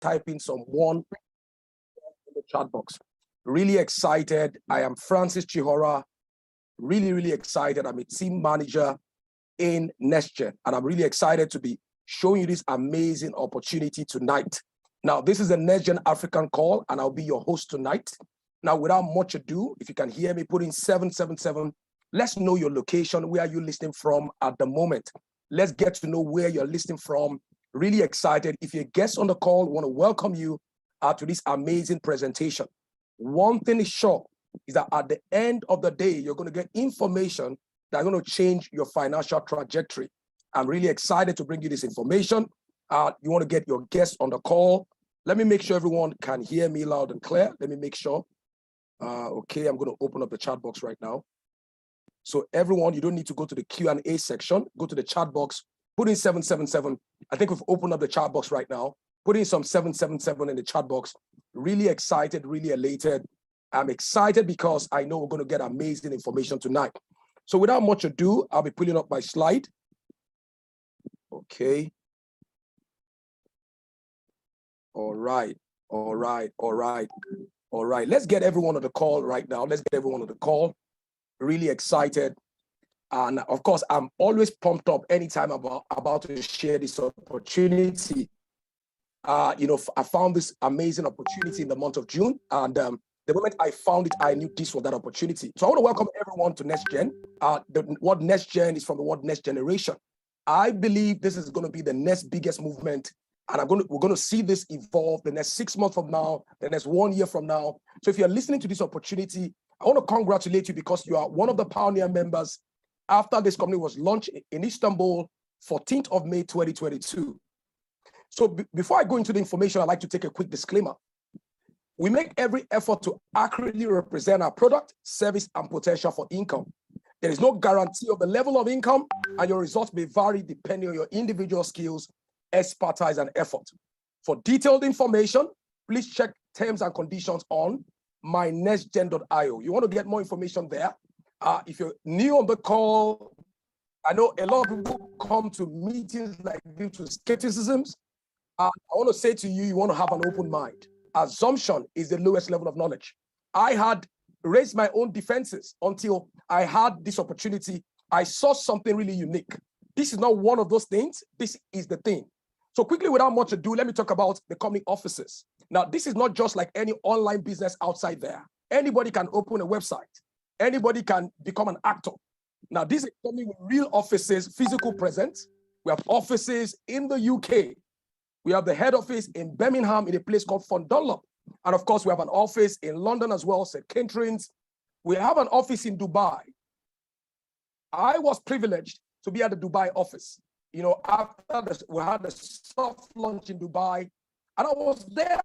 type in some one in the chat box. Really excited. I am Francis Chihora. Really, really excited. I'm a team manager in Nextgen, and I'm really excited to be showing you this amazing opportunity tonight. Now, this is a Nextgen African call, and I'll be your host tonight. Now, without much ado, if you can hear me, put in 777. Let's know your location. Where are you listening from at the moment? Let's get to know where you're listening from. Really excited. If you're a guest on the call, we want to welcome you to this amazing presentation. One thing is sure is that at the end of the day, you're going to get information that's going to change your financial trajectory. I'm really excited to bring you this information. You want to get your guests on the call. Let me make sure everyone can hear me loud and clear. Let me make sure. Okay, I'm going to open up the chat box right now. So everyone, you don't need to go to the Q&A section. Go to the chat box, put in 777. I think we've opened up the chat box right now. Put in some 777 in the chat box. Really excited, really elated. I'm excited because I know we're going to get amazing information tonight. So without much ado, I'll be pulling up my slide. Okay. All right. Let's get everyone on the call right now. Really excited. And of course, I'm always pumped up anytime I'm about to share this opportunity. I found this amazing opportunity in the month of June. And the moment I found it, I knew this was that opportunity. So I want to welcome everyone to Nextgen. The word Nextgen is from the word next generation. I believe this is going to be the next biggest movement. And we're going to see this evolve the next 6 months from now, the next 1 year from now. So if you're listening to this opportunity, I want to congratulate you because you are one of the pioneer members after this company was launched in Istanbul, 14th of May, 2022. So before I go into the information, I'd like to take a quick disclaimer. We make every effort to accurately represent our product, service, and potential for income. There is no guarantee of the level of income, and your results may vary depending on your individual skills, expertise, and effort. For detailed information, please check terms and conditions on mynextgen.io. You want to get more information there. If you're new on the call, I know a lot of people come to meetings like due to skepticisms. I want to say to you, you want to have an open mind. Assumption is the lowest level of knowledge. I had raised my own defenses until I had this opportunity. I saw something really unique. This is not one of those things. This is the thing. So quickly, without much ado, let me talk about the company offices. Now, this is not just like any online business outside there. Anybody can open a website. Anybody can become an actor. Now, this is a company with real offices, physical presence. We have offices in the UK. We have the head office in Birmingham in a place called Fond Dunlop. And of course, we have an office in London as well, St. Catherine's. We have an office in Dubai. I was privileged to be at the Dubai office. After this, we had a soft launch in Dubai, and I was there,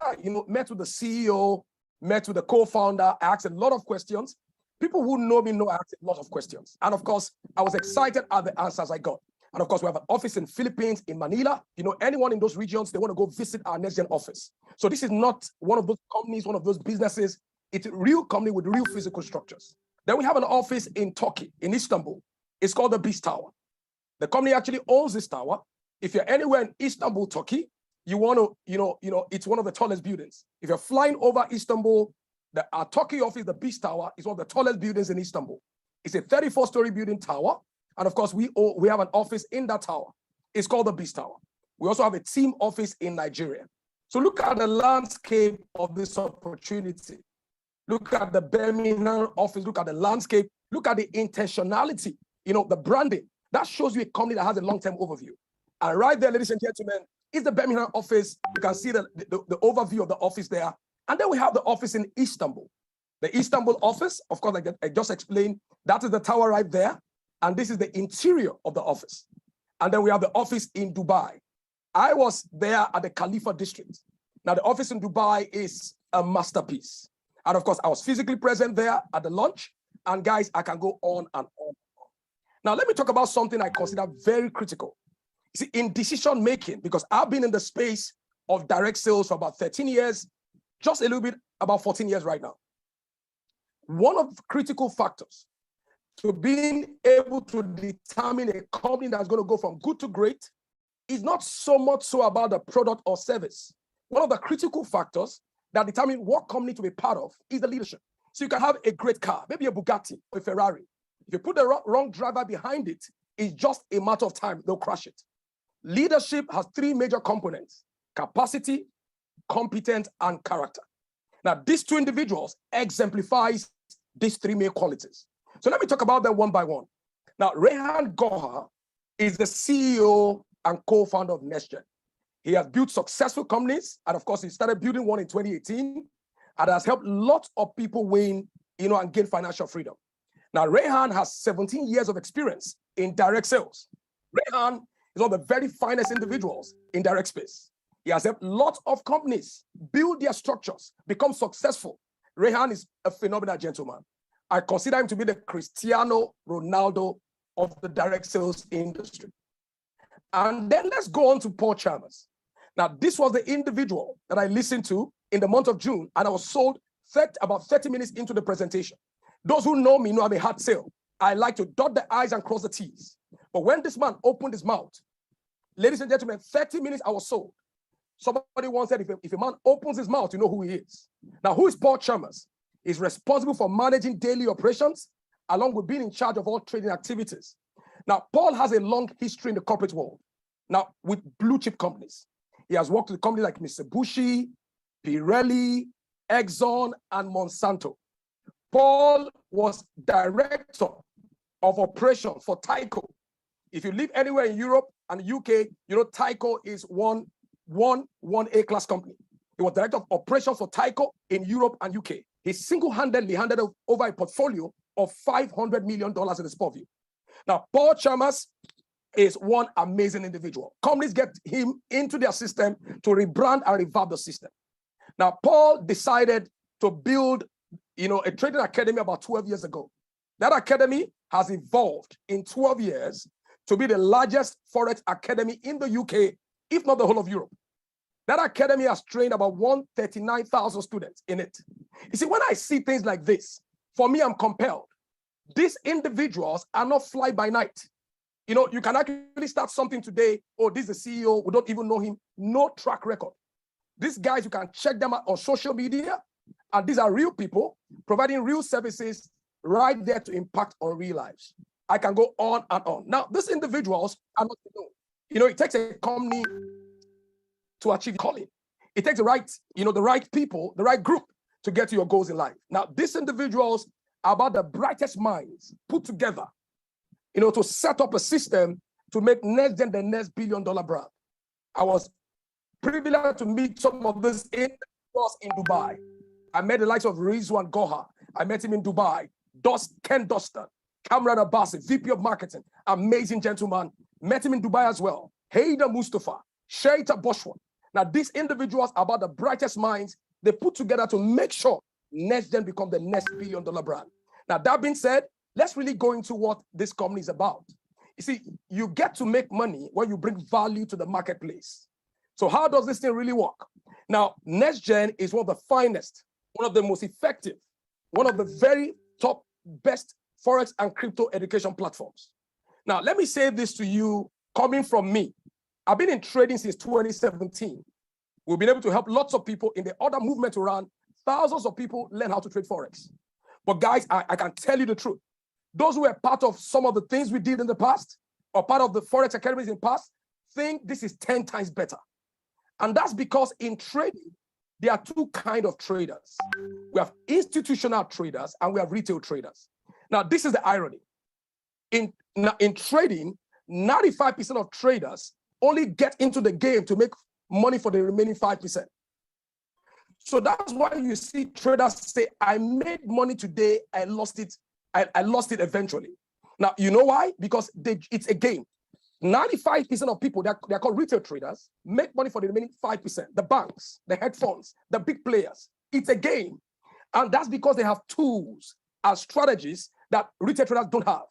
met with the CEO, met with the co-founder, asked a lot of questions. People who know me know I asked a lot of questions. And of course, I was excited at the answers I got. And of course, we have an office in Philippines, in Manila. Anyone in those regions, they want to go visit our Nextgen office. So this is not one of those companies, one of those businesses. It's a real company with real physical structures. Then we have an office in Turkey, in Istanbul. It's called the Beast Tower. The company actually owns this tower. If you're anywhere in Istanbul, Turkey, you want to, it's one of the tallest buildings. If you're flying over Istanbul, our Turkey office, the Beast Tower, is one of the tallest buildings in Istanbul. It's a 34-story building tower. And of course, we have an office in that tower. It's called the Beast Tower. We also have a team office in Nigeria. So look at the landscape of this opportunity. Look at the Birmingham office. Look at the landscape. Look at the intentionality, the branding. That shows you a company that has a long-term overview. And right there, ladies and gentlemen, is the Birmingham office. You can see the overview of the office there. And then we have the office in Istanbul. The Istanbul office, of course, like I just explained, that is the tower right there. And this is the interior of the office. And then we have the office in Dubai. I was there at the Khalifa district. Now, the office in Dubai is a masterpiece. And of course, I was physically present there at the launch. And guys, I can go on and on. Now, let me talk about something I consider very critical. You see, in decision making, because I've been in the space of direct sales for about 13 years, just a little bit about 14 years right now. One of the critical factors to being able to determine a company that's going to go from good to great is not so much so about the product or service. one of the critical factors that determine what company to be part of is the leadership. So you can have a great car, maybe a Bugatti or a Ferrari. If you put the wrong driver behind it, it's just a matter of time, they'll crash it. Leadership has three major components: capacity, competence, and character. Now, these two individuals exemplifies these three main qualities. So let me talk about them one by one. Now, Rehan Gohar is the CEO and co-founder of Nextgen. He has built successful companies, and of course, he started building one in 2018, and has helped lots of people win, and gain financial freedom. Now, Rehan has 17 years of experience in direct sales. Rehan is one of the very finest individuals in direct space. He has helped lots of companies build their structures, become successful. Rehan is a phenomenal gentleman. I consider him to be the Cristiano Ronaldo of the direct sales industry. And then let's go on to Paul Chalmers. Now, this was the individual that I listened to in the month of June, and I was sold about 30 minutes into the presentation. Those who know me know I'm a hard sale. I like to dot the I's and cross the T's. But when this man opened his mouth, ladies and gentlemen, 30 minutes I was sold. Somebody once said, if a man opens his mouth, you know who he is. Now, who is Paul Chalmers? He's responsible for managing daily operations, along with being in charge of all trading activities. Now, Paul has a long history in the corporate world, now with blue chip companies. He has worked with companies like Mitsubishi, Pirelli, Exxon, and Monsanto. Paul was director of operations for Tyco. If you live anywhere in Europe and the UK, you know Tyco is one A-class company. He was director of operations for Tyco in Europe and UK. He single-handedly handed over a portfolio of $500 million in his purview. Now, Paul Chalmers is one amazing individual. Companies get him into their system to rebrand and revamp the system. Now, Paul decided to build, a trading academy about 12 years ago. That academy has evolved in 12 years to be the largest Forex academy in the UK, if not the whole of Europe. That academy has trained about 139,000 students in it. You see, when I see things like this, for me, I'm compelled. These individuals are not fly by night. You can actually start something today. Oh, this is the CEO. We don't even know him. No track record. These guys, you can check them out on social media. And these are real people providing real services right there to impact on real lives. I can go on and on. Now, these individuals are not known. It takes a company to achieve calling. It takes the right people, the right group to get to your goals in life. Now, these individuals are about the brightest minds put together, to set up a system to make Nextgen the next billion-dollar brand. I was privileged to meet some of these individuals in Dubai. I met the likes of Rizwan Gohar. I met him in Dubai. Ken Dostan, Kamran Abbasi, VP of Marketing, amazing gentleman. Met him in Dubai as well. Haida Mustafa, Shaita Boshwan. Now, these individuals are about the brightest minds they put together to make sure Nextgen become the next billion-dollar brand. Now, that being said, let's really go into what this company is about. You see, you get to make money when you bring value to the marketplace. So how does this thing really work? Now, Nextgen is one of the finest, one of the most effective, one of the very top, best Forex and crypto education platforms. Now, let me say this to you coming from me. I've been in trading since 2017. We've been able to help lots of people in the other movement around. Thousands of people learn how to trade Forex. But guys, I can tell you the truth. Those who were part of some of the things we did in the past, or part of the Forex academies in the past, think this is 10 times better. And that's because in trading, there are two kinds of traders. We have institutional traders and we have retail traders. Now, this is the irony. In trading, 95% of traders only get into the game to make money for the remaining 5%. So that's why you see traders say, I made money today, I lost it. I lost it eventually. Now, you know why? Because it's a game. 95% of people, they're called retail traders, make money for the remaining 5%. The banks, the hedge funds, the big players. It's a game. And that's because they have tools and strategies that retail traders don't have.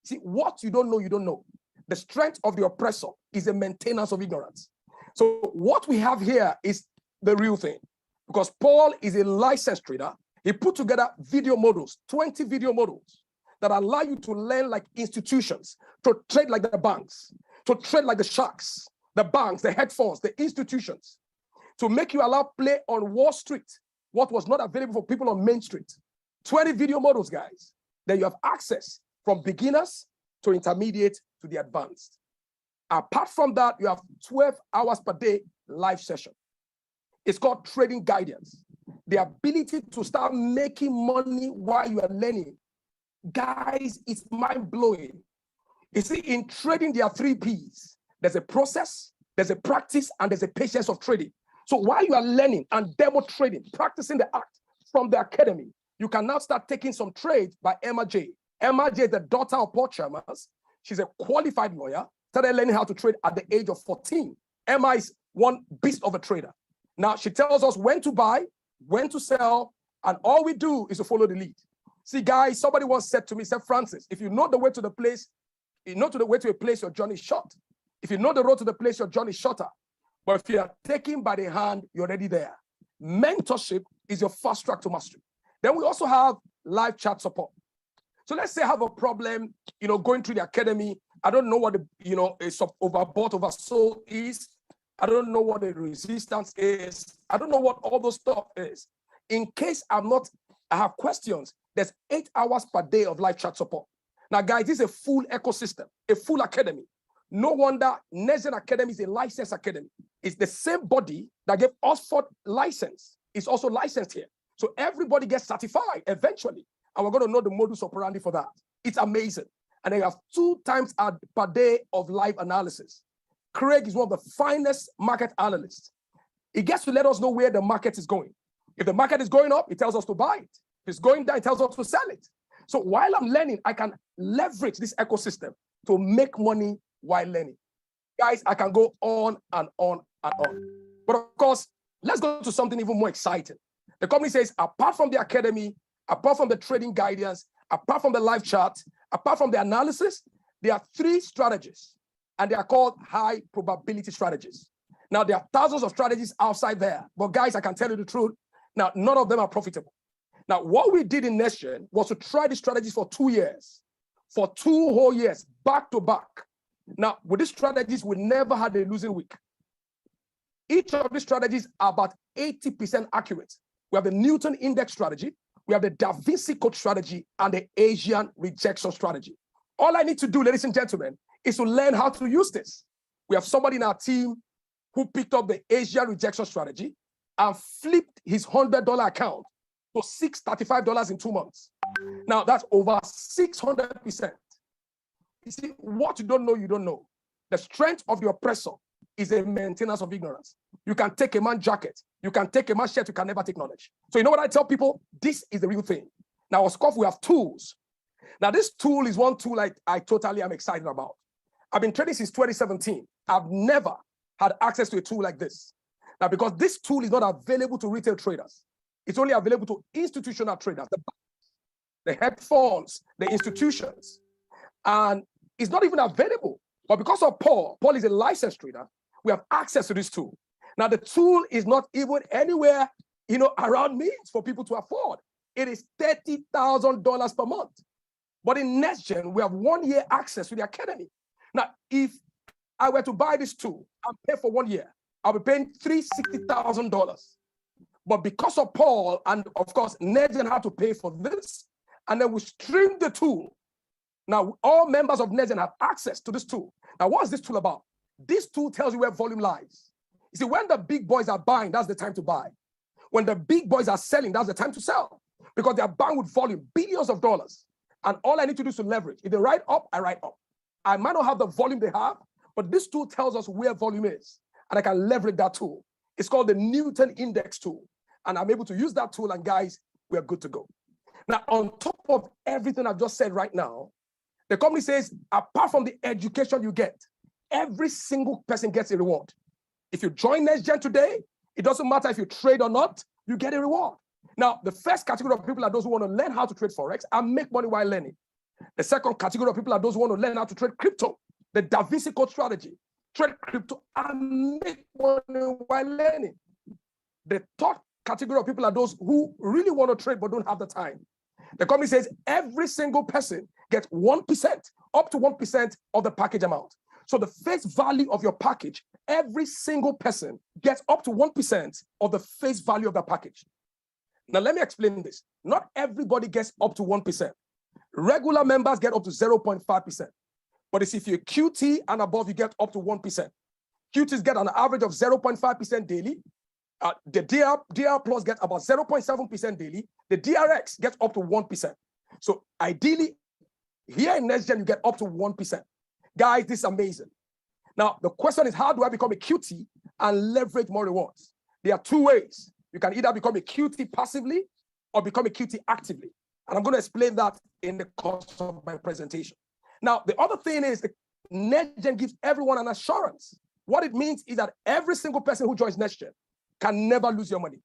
See, what you don't know, you don't know. The strength of the oppressor is the maintenance of ignorance. So what we have here is the real thing. Because Paul is a licensed trader. He put together video models, 20 video models that allow you to learn like institutions, to trade like the banks, to trade like the sharks, the banks, the hedge funds, the institutions. to make you allow play on Wall Street, what was not available for people on Main Street. 20 video models, guys. Then you have access from beginners to intermediate to the advanced. Apart from that, you have 12 hours per day live session. It's called trading guidance. The ability to start making money while you are learning. Guys, it's mind-blowing. You see, in trading, there are 3 Ps. There's a process, there's a practice, and there's a patience of trading. So while you are learning and demo trading, practicing the act from the academy, you can now start taking some trades by Emma J. Emma J is the daughter of Paul Chalmers. She's a qualified lawyer, started learning how to trade at the age of 14. Emma is one beast of a trader. Now, she tells us when to buy, when to sell, and all we do is to follow the lead. See, guys, somebody once said to me, said, Francis, if you know the way to the place, you know the way to a place, your journey is short. If you know the road to the place, your journey is shorter. But if you are taken by the hand, you're already there. Mentorship is your fast track to mastery. Then we also have live chat support. So let's say I have a problem, going through the academy. I don't know what a overbought, oversold is. I don't know what the resistance is. I don't know what all those stuff is. In case I have questions, there's 8 hours per day of live chat support. Now, guys, this is a full ecosystem, a full academy. No wonder Nextgen Academy is a licensed academy. It's the same body that gave Oxford license. It's also licensed here. So everybody gets certified eventually. And we're going to know the modus operandi for that. It's amazing. And then you have 2 times per day of live analysis. Craig is one of the finest market analysts. He gets to let us know where the market is going. If the market is going up, he tells us to buy it. If it's going down, he tells us to sell it. So while I'm learning, I can leverage this ecosystem to make money while learning. Guys, I can go on and on and on. But of course, let's go to something even more exciting. The company says, apart from the academy, apart from the trading guidance, apart from the live chat, apart from the analysis, there are 3 strategies, and they are called high probability strategies. Now, there are thousands of strategies outside there, but guys, I can tell you the truth. Now, none of them are profitable. Now, what we did in Nextgen was to try these strategies for 2 years, for 2 whole years, back to back. Now, with these strategies, we never had a losing week. Each of these strategies are about 80% accurate. We have the Newton Index strategy, we have the Da Vinci Code strategy, and the Asian rejection strategy. All I need to do, ladies and gentlemen, is to learn how to use this. We have somebody in our team who picked up the Asian rejection strategy and flipped his $100 account to $635 in 2 months. Now, that's over 600%. You see, what you don't know, you don't know. The strength of the oppressor is a maintenance of ignorance. You can take a man's jacket, you can take a man's shirt, you can never take knowledge. So you know what I tell people? This is the real thing. Now, as Scoff, we have tools. Now, this tool is one tool I totally am excited about. I've been trading since 2017. I've never had access to a tool like this. Now, because this tool is not available to retail traders. It's only available to institutional traders, the hedge funds, the institutions. And it's not even available. But because of Paul is a licensed trader, we have access to this tool. Now, the tool is not even anywhere, around means for people to afford. It is $30,000 per month. But in Nextgen, we have 1 year access to the academy. Now, if I were to buy this tool and pay for 1 year, I'll be paying $360,000. But because of Paul, and of course, Nextgen had to pay for this, and then we streamed the tool. Now, all members of Nextgen have access to this tool. Now, what is this tool about? This tool tells you where volume lies. You see, when the big boys are buying, that's the time to buy. When the big boys are selling, that's the time to sell. Because they are buying with volume, billions of dollars. And all I need to do is to leverage. If they write up, I write up. I might not have the volume they have, but this tool tells us where volume is. And I can leverage that tool. It's called the Newton Index tool. And I'm able to use that tool, and guys, we're good to go. Now, on top of everything I've just said right now, the company says, apart from the education you get, every single person gets a reward. If you join Nextgen today, it doesn't matter if you trade or not, you get a reward. Now, the first category of people are those who want to learn how to trade Forex and make money while learning. The second category of people are those who want to learn how to trade crypto, the Da Vinci Code strategy, trade crypto and make money while learning. The third category of people are those who really want to trade but don't have the time. The company says every single person gets 1%, up to 1% of the package amount. So the face value of your package, every single person get up to 1% of the face value of the package. Now, let me explain this. Not everybody gets up to 1%. Regular members get up to 0.5%. But if you're QT and above, you get up to 1%. QTs get an average of 0.5% daily. The DR Plus gets about 0.7% daily. The DRX gets up to 1%. So ideally, here in Nextgen, you get up to 1%. Guys, this is amazing. Now, the question is, how do I become a QT and leverage more rewards? There are two ways. You can either become a QT passively or become a QT actively. And I'm going to explain that in the course of my presentation. Now, the other thing is that Nextgen gives everyone an assurance. What it means is that every single person who joins Nextgen can never lose your money.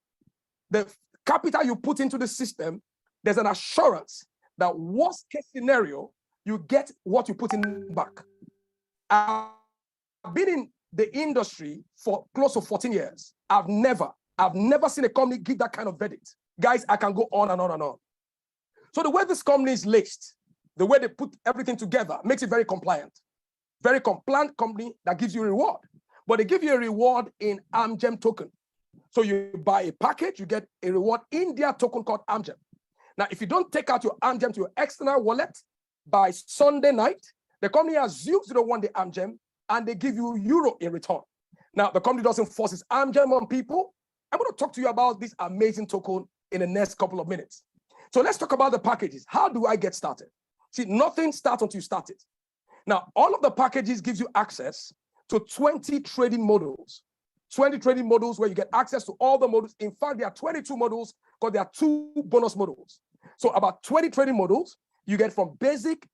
The capital you put into the system, there's an assurance that worst case scenario, you get what you put in back. I've been in the industry for close to 14 years. I've never seen a company give that kind of verdict. Guys, I can go on and on and on. So the way this company is laced, the way they put everything together makes it very compliant. Very compliant company that gives you a reward. But they give you a reward in Amgem token. So you buy a package, you get a reward in their token called Amgem. Now, if you don't take out your Amgem to your external wallet by Sunday night, the company assumes you don't want the Amgem and they give you euro in return. Now, the company doesn't force its Amgem on people. I'm going to talk to you about this amazing token in the next couple of minutes. So let's talk about the packages. How do I get started? See, nothing starts until you start it. Now, all of the packages gives you access to 20 trading models. 20 trading models where you get access to all the models. In fact, there are 22 models because there are 2 bonus models. So about 20 trading models, you get from basic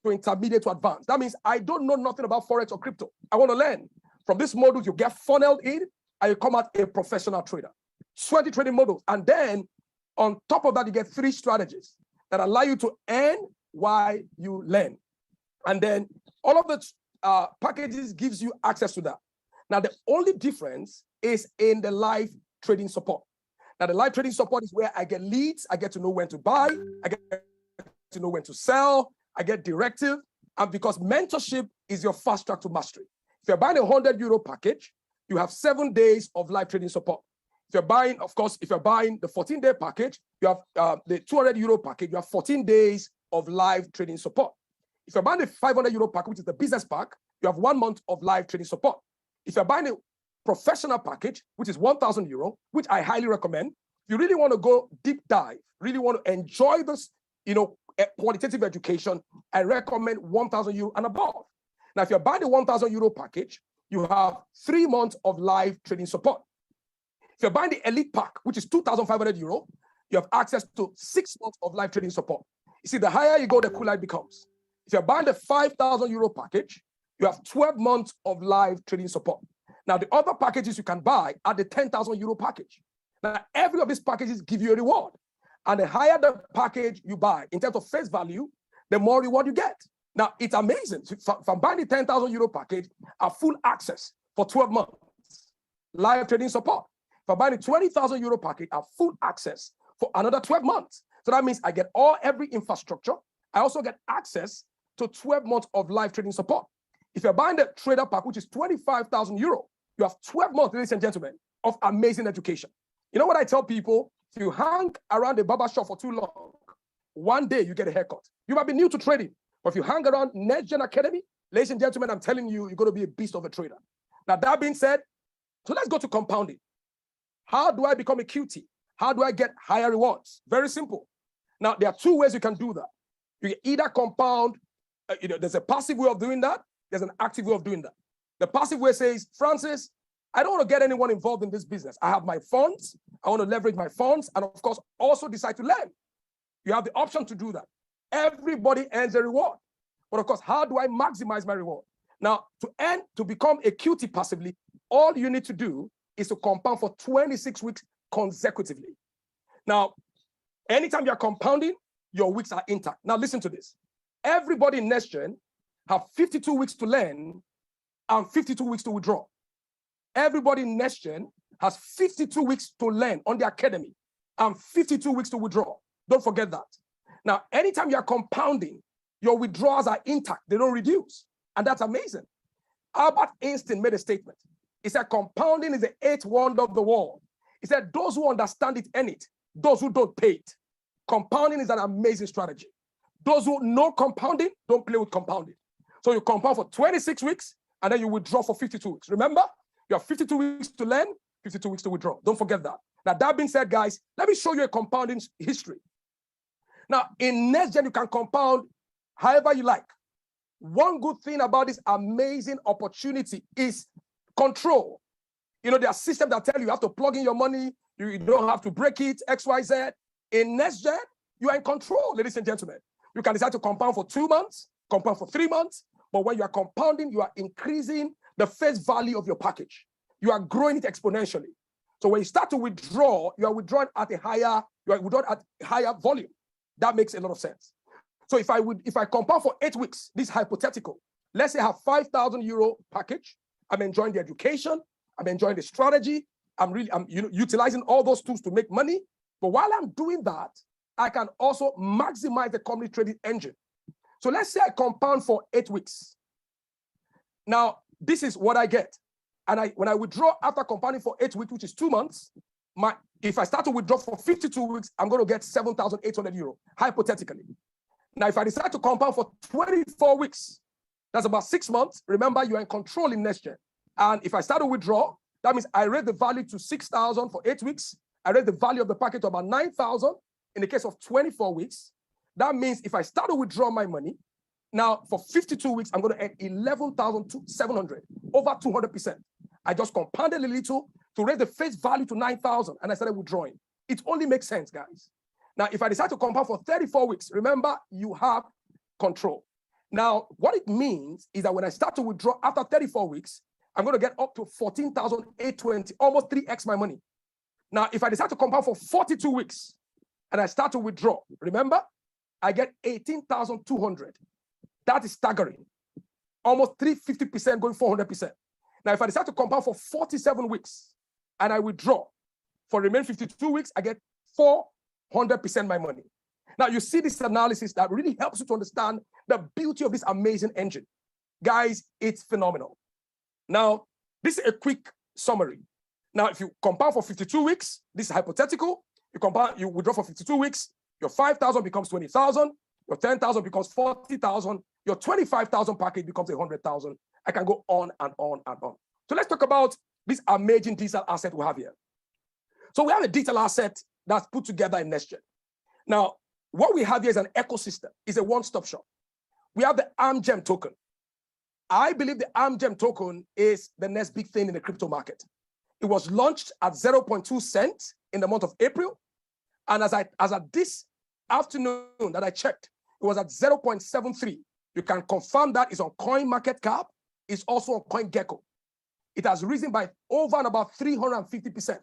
to intermediate to advanced. That means I don't know nothing about Forex or crypto. I want to learn. From these models, you get funneled in and you come out a professional trader. 20 trading models. And then on top of that, you get 3 strategies that allow you to earn while you learn. And then all of the packages gives you access to that. Now, the only difference is in the live trading support. Now, the live trading support is where I get leads, I get to know when to buy, I get to know when to sell, I get directive, and because mentorship is your fast track to mastery. If you're buying a 100 euro package, you have 7 days of live trading support. If you're buying, of course, if you're buying the 14-day package, you have the 200 euro package, you have 14 days of live trading support. If you're buying the 500 euro package, which is the business pack, you have 1 month of live trading support. If you're buying a professional package, which is 1,000 euro, which I highly recommend, if you really want to go deep dive, really want to enjoy this, qualitative education, I recommend 1,000 euro and above. Now, if you're buying the 1,000 euro package, you have 3 months of live trading support. If you're buying the elite pack, which is 2,500 euro, you have access to 6 months of live trading support. You see, the higher you go, the cooler it becomes. If you're buying the 5,000 euro package, you have 12 months of live trading support. Now, the other packages you can buy are the 10,000 euro package. Now, every of these packages give you a reward. And the higher the package you buy in terms of face value, the more reward you get. Now, it's amazing. If I'm buying the 10,000 euro package, I have full access for 12 months, live trading support. If I'm buying the 20,000 euro package, I have full access for another 12 months. So that means I get every infrastructure. I also get access to 12 months of live trading support. If you're buying the trader pack, which is 25,000 euro, you have 12 months, ladies and gentlemen, of amazing education. You know what I tell people? If you hang around the barber shop for too long, one day you get a haircut. You might be new to trading, but if you hang around Nextgen Academy, ladies and gentlemen, I'm telling you, you're going to be a beast of a trader. Now, that being said, so let's go to compounding. How do I become a QT? How do I get higher rewards? Very simple. Now, there are 2 ways you can do that. You can either compound, there's a passive way of doing that. There's an active way of doing that. The passive way says, Francis, I don't want to get anyone involved in this business. I have my funds. I want to leverage my funds. And of course, also decide to learn. You have the option to do that. Everybody earns a reward. But of course, how do I maximize my reward? Now, to become a QT passively, all you need to do is to compound for 26 weeks consecutively. Now, anytime you're compounding, your weeks are intact. Now, listen to this. Everybody in Nextgen have 52 weeks to learn and 52 weeks to withdraw. Everybody in Nextgen has 52 weeks to learn on the academy and 52 weeks to withdraw. Don't forget that. Now, anytime you're compounding, your withdrawals are intact. They don't reduce. And that's amazing. Albert Einstein made a statement. He said, compounding is the eighth wonder of the world. He said, those who understand it earn it. Those who don't pay it. Compounding is an amazing strategy. Those who know compounding, don't play with compounding. So you compound for 26 weeks, and then you withdraw for 52 weeks. Remember, you have 52 weeks to learn, 52 weeks to withdraw. Don't forget that. Now, that being said, guys, let me show you a compounding history. Now, in Nextgen, you can compound however you like. One good thing about this amazing opportunity is control. You know, there are systems that tell you have to plug in your money, you don't have to break it, X, Y, Z. In Nextgen, you are in control, ladies and gentlemen. You can decide to compound for 2 months, compound for 3 months, but when you are compounding, you are increasing the face value of your package. You are growing it exponentially. So when you start to withdraw, you are withdrawing at a higher volume. That makes a lot of sense. So if I compound for 8 weeks, this is hypothetical. Let's say I have 5,000 euro package. I'm enjoying the education. I'm enjoying the strategy. I'm utilizing all those tools to make money. But while I'm doing that, I can also maximize the company trading engine. So let's say I compound for 8 weeks. Now, this is what I get. And when I withdraw after compounding for 8 weeks, which is 2 months, if I start to withdraw for 52 weeks, I'm going to get 7,800 euro, hypothetically. Now, if I decide to compound for 24 weeks, that's about 6 months. Remember, you are in control in Nextgen. And if I start to withdraw, that means I raise the value to 6,000 for 8 weeks. I raise the value of the packet to about 9,000 in the case of 24 weeks. That means if I start to withdraw my money, now for 52 weeks, I'm going to earn 11,700, over 200%. I just compounded a little to raise the face value to 9,000, and I started withdrawing. It only makes sense, guys. Now, if I decide to compound for 34 weeks, remember, you have control. Now, what it means is that when I start to withdraw after 34 weeks, I'm going to get up to 14,820, almost 3x my money. Now, if I decide to compound for 42 weeks and I start to withdraw, remember, I get 18,200. That is staggering. Almost 350% going 400%. Now, if I decide to compound for 47 weeks and I withdraw for the remaining 52 weeks, I get 400% my money. Now, you see this analysis that really helps you to understand the beauty of this amazing engine. Guys, it's phenomenal. Now, this is a quick summary. Now, if you compound for 52 weeks, this is hypothetical. You withdraw for 52 weeks, your 5,000 becomes 20,000, your 10,000 becomes 40,000, your 25,000 package becomes 100,000. I can go on and on and on. So let's talk about this amazing digital asset we have here. So we have a digital asset that's put together in Nextgen. Now, what we have here is an ecosystem. It's a one-stop shop. We have the Amgem token. I believe the Amgem token is the next big thing in the crypto market. It was launched at 0.2 cents in the month of April. And as at this afternoon that I checked, it was at 0.73. You can confirm that it's on CoinMarketCap. It's also on CoinGecko. It has risen by over and about 350%.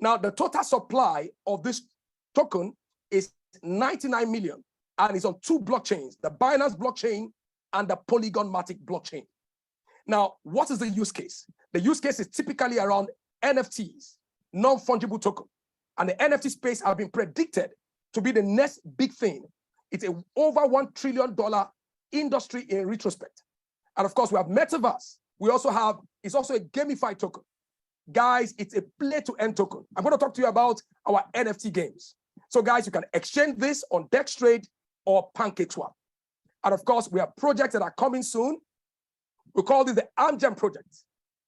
Now, the total supply of this token is 99 million, and it's on 2 blockchains, the Binance blockchain and the Polygon Matic blockchain. Now, what is the use case? The use case is typically around NFTs, non-fungible token. And the NFT space have been predicted to be the next big thing. It's a over $1 trillion industry in retrospect. And of course, we have Metaverse. We also have, it's also a gamified token. Guys, it's a play-to-earn token. I'm going to talk to you about our NFT games. So guys, you can exchange this on DexTrade or PancakeSwap. And of course, we have projects that are coming soon. We call this the Amgem project.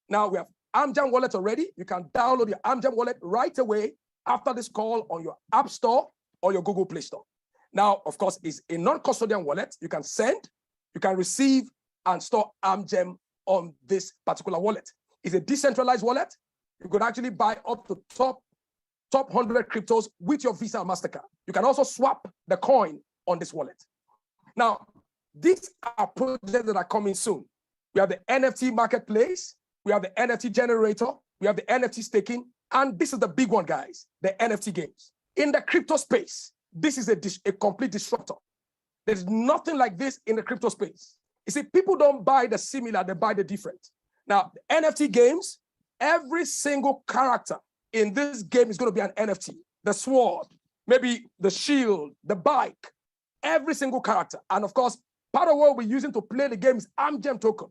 Now, we have Amgem wallet already. You can download your Amgem wallet right away after this call on your App Store or your Google Play Store. Now, of course, it's a non-custodian wallet. You can send, you can receive, and store Amgem on this particular wallet. It's a decentralized wallet. You could actually buy up to top 100 cryptos with your Visa and MasterCard. You can also swap the coin on this wallet. Now, these are projects that are coming soon. We have the NFT marketplace, we have the NFT generator, we have the NFT staking, and this is the big one, guys, the NFT games. In the crypto space, this is a complete disruptor. There's nothing like this in the crypto space. You see, people don't buy the similar, they buy the different. Now, the NFT games, every single character in this game is going to be an NFT. The sword, maybe the shield, the bike, every single character. And of course, part of what we're using to play the game is Amgem token.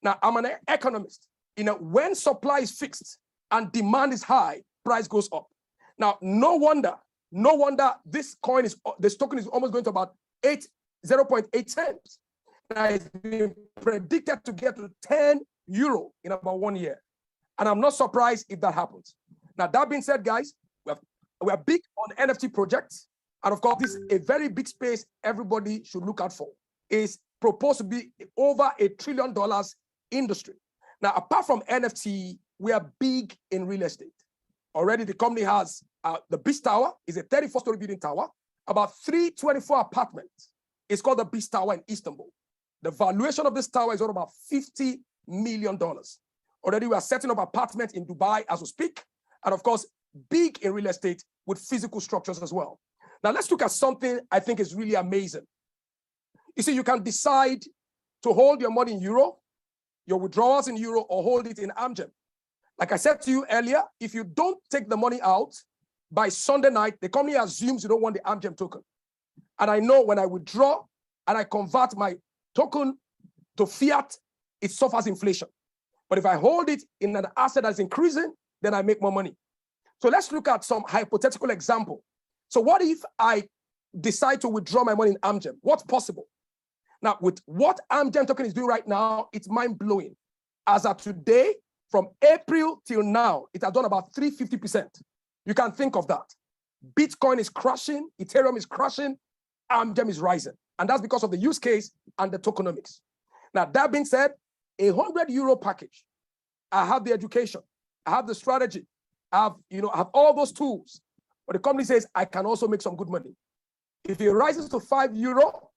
Now, I'm an economist. when supply is fixed and demand is high, price goes up. Now, no wonder this token is almost going to about 0.8 times. Now, it's been predicted to get to 10 euro in about 1 year. And I'm not surprised if that happens. Now, that being said, guys, we are big on NFT projects. And of course, this is a very big space everybody should look out for. It's proposed to be over $1 trillion industry. Now, apart from NFT, we are big in real estate. Already, the company has the Beast Tower, is a 34-story building tower, about 324 apartments. It's called the Beast Tower in Istanbul. The valuation of this tower is about $50 million. Already, we are setting up apartments in Dubai as we speak. And of course, big in real estate with physical structures as well. Now, let's look at something I think is really amazing. You see, you can decide to hold your money in euro, your withdrawals in euro, or hold it in Amgem. Like I said to you earlier, if you don't take the money out by Sunday night, the company assumes you don't want the Amgem token. And I know when I withdraw and I convert my token to fiat, it suffers inflation. But if I hold it in an asset that's increasing, then I make more money. So let's look at some hypothetical example. So what if I decide to withdraw my money in Amgem? What's possible? Now, with what Amgem token is doing right now, it's mind-blowing. As of today, from April till now, it has done about 350%. You can think of that. Bitcoin is crashing, Ethereum is crashing, Amgem is rising. And that's because of the use case and the tokenomics. Now, that being said, a 100 euro package, I have the education, I have the strategy, I have all those tools. But the company says, I can also make some good money. If it rises to 5 euro,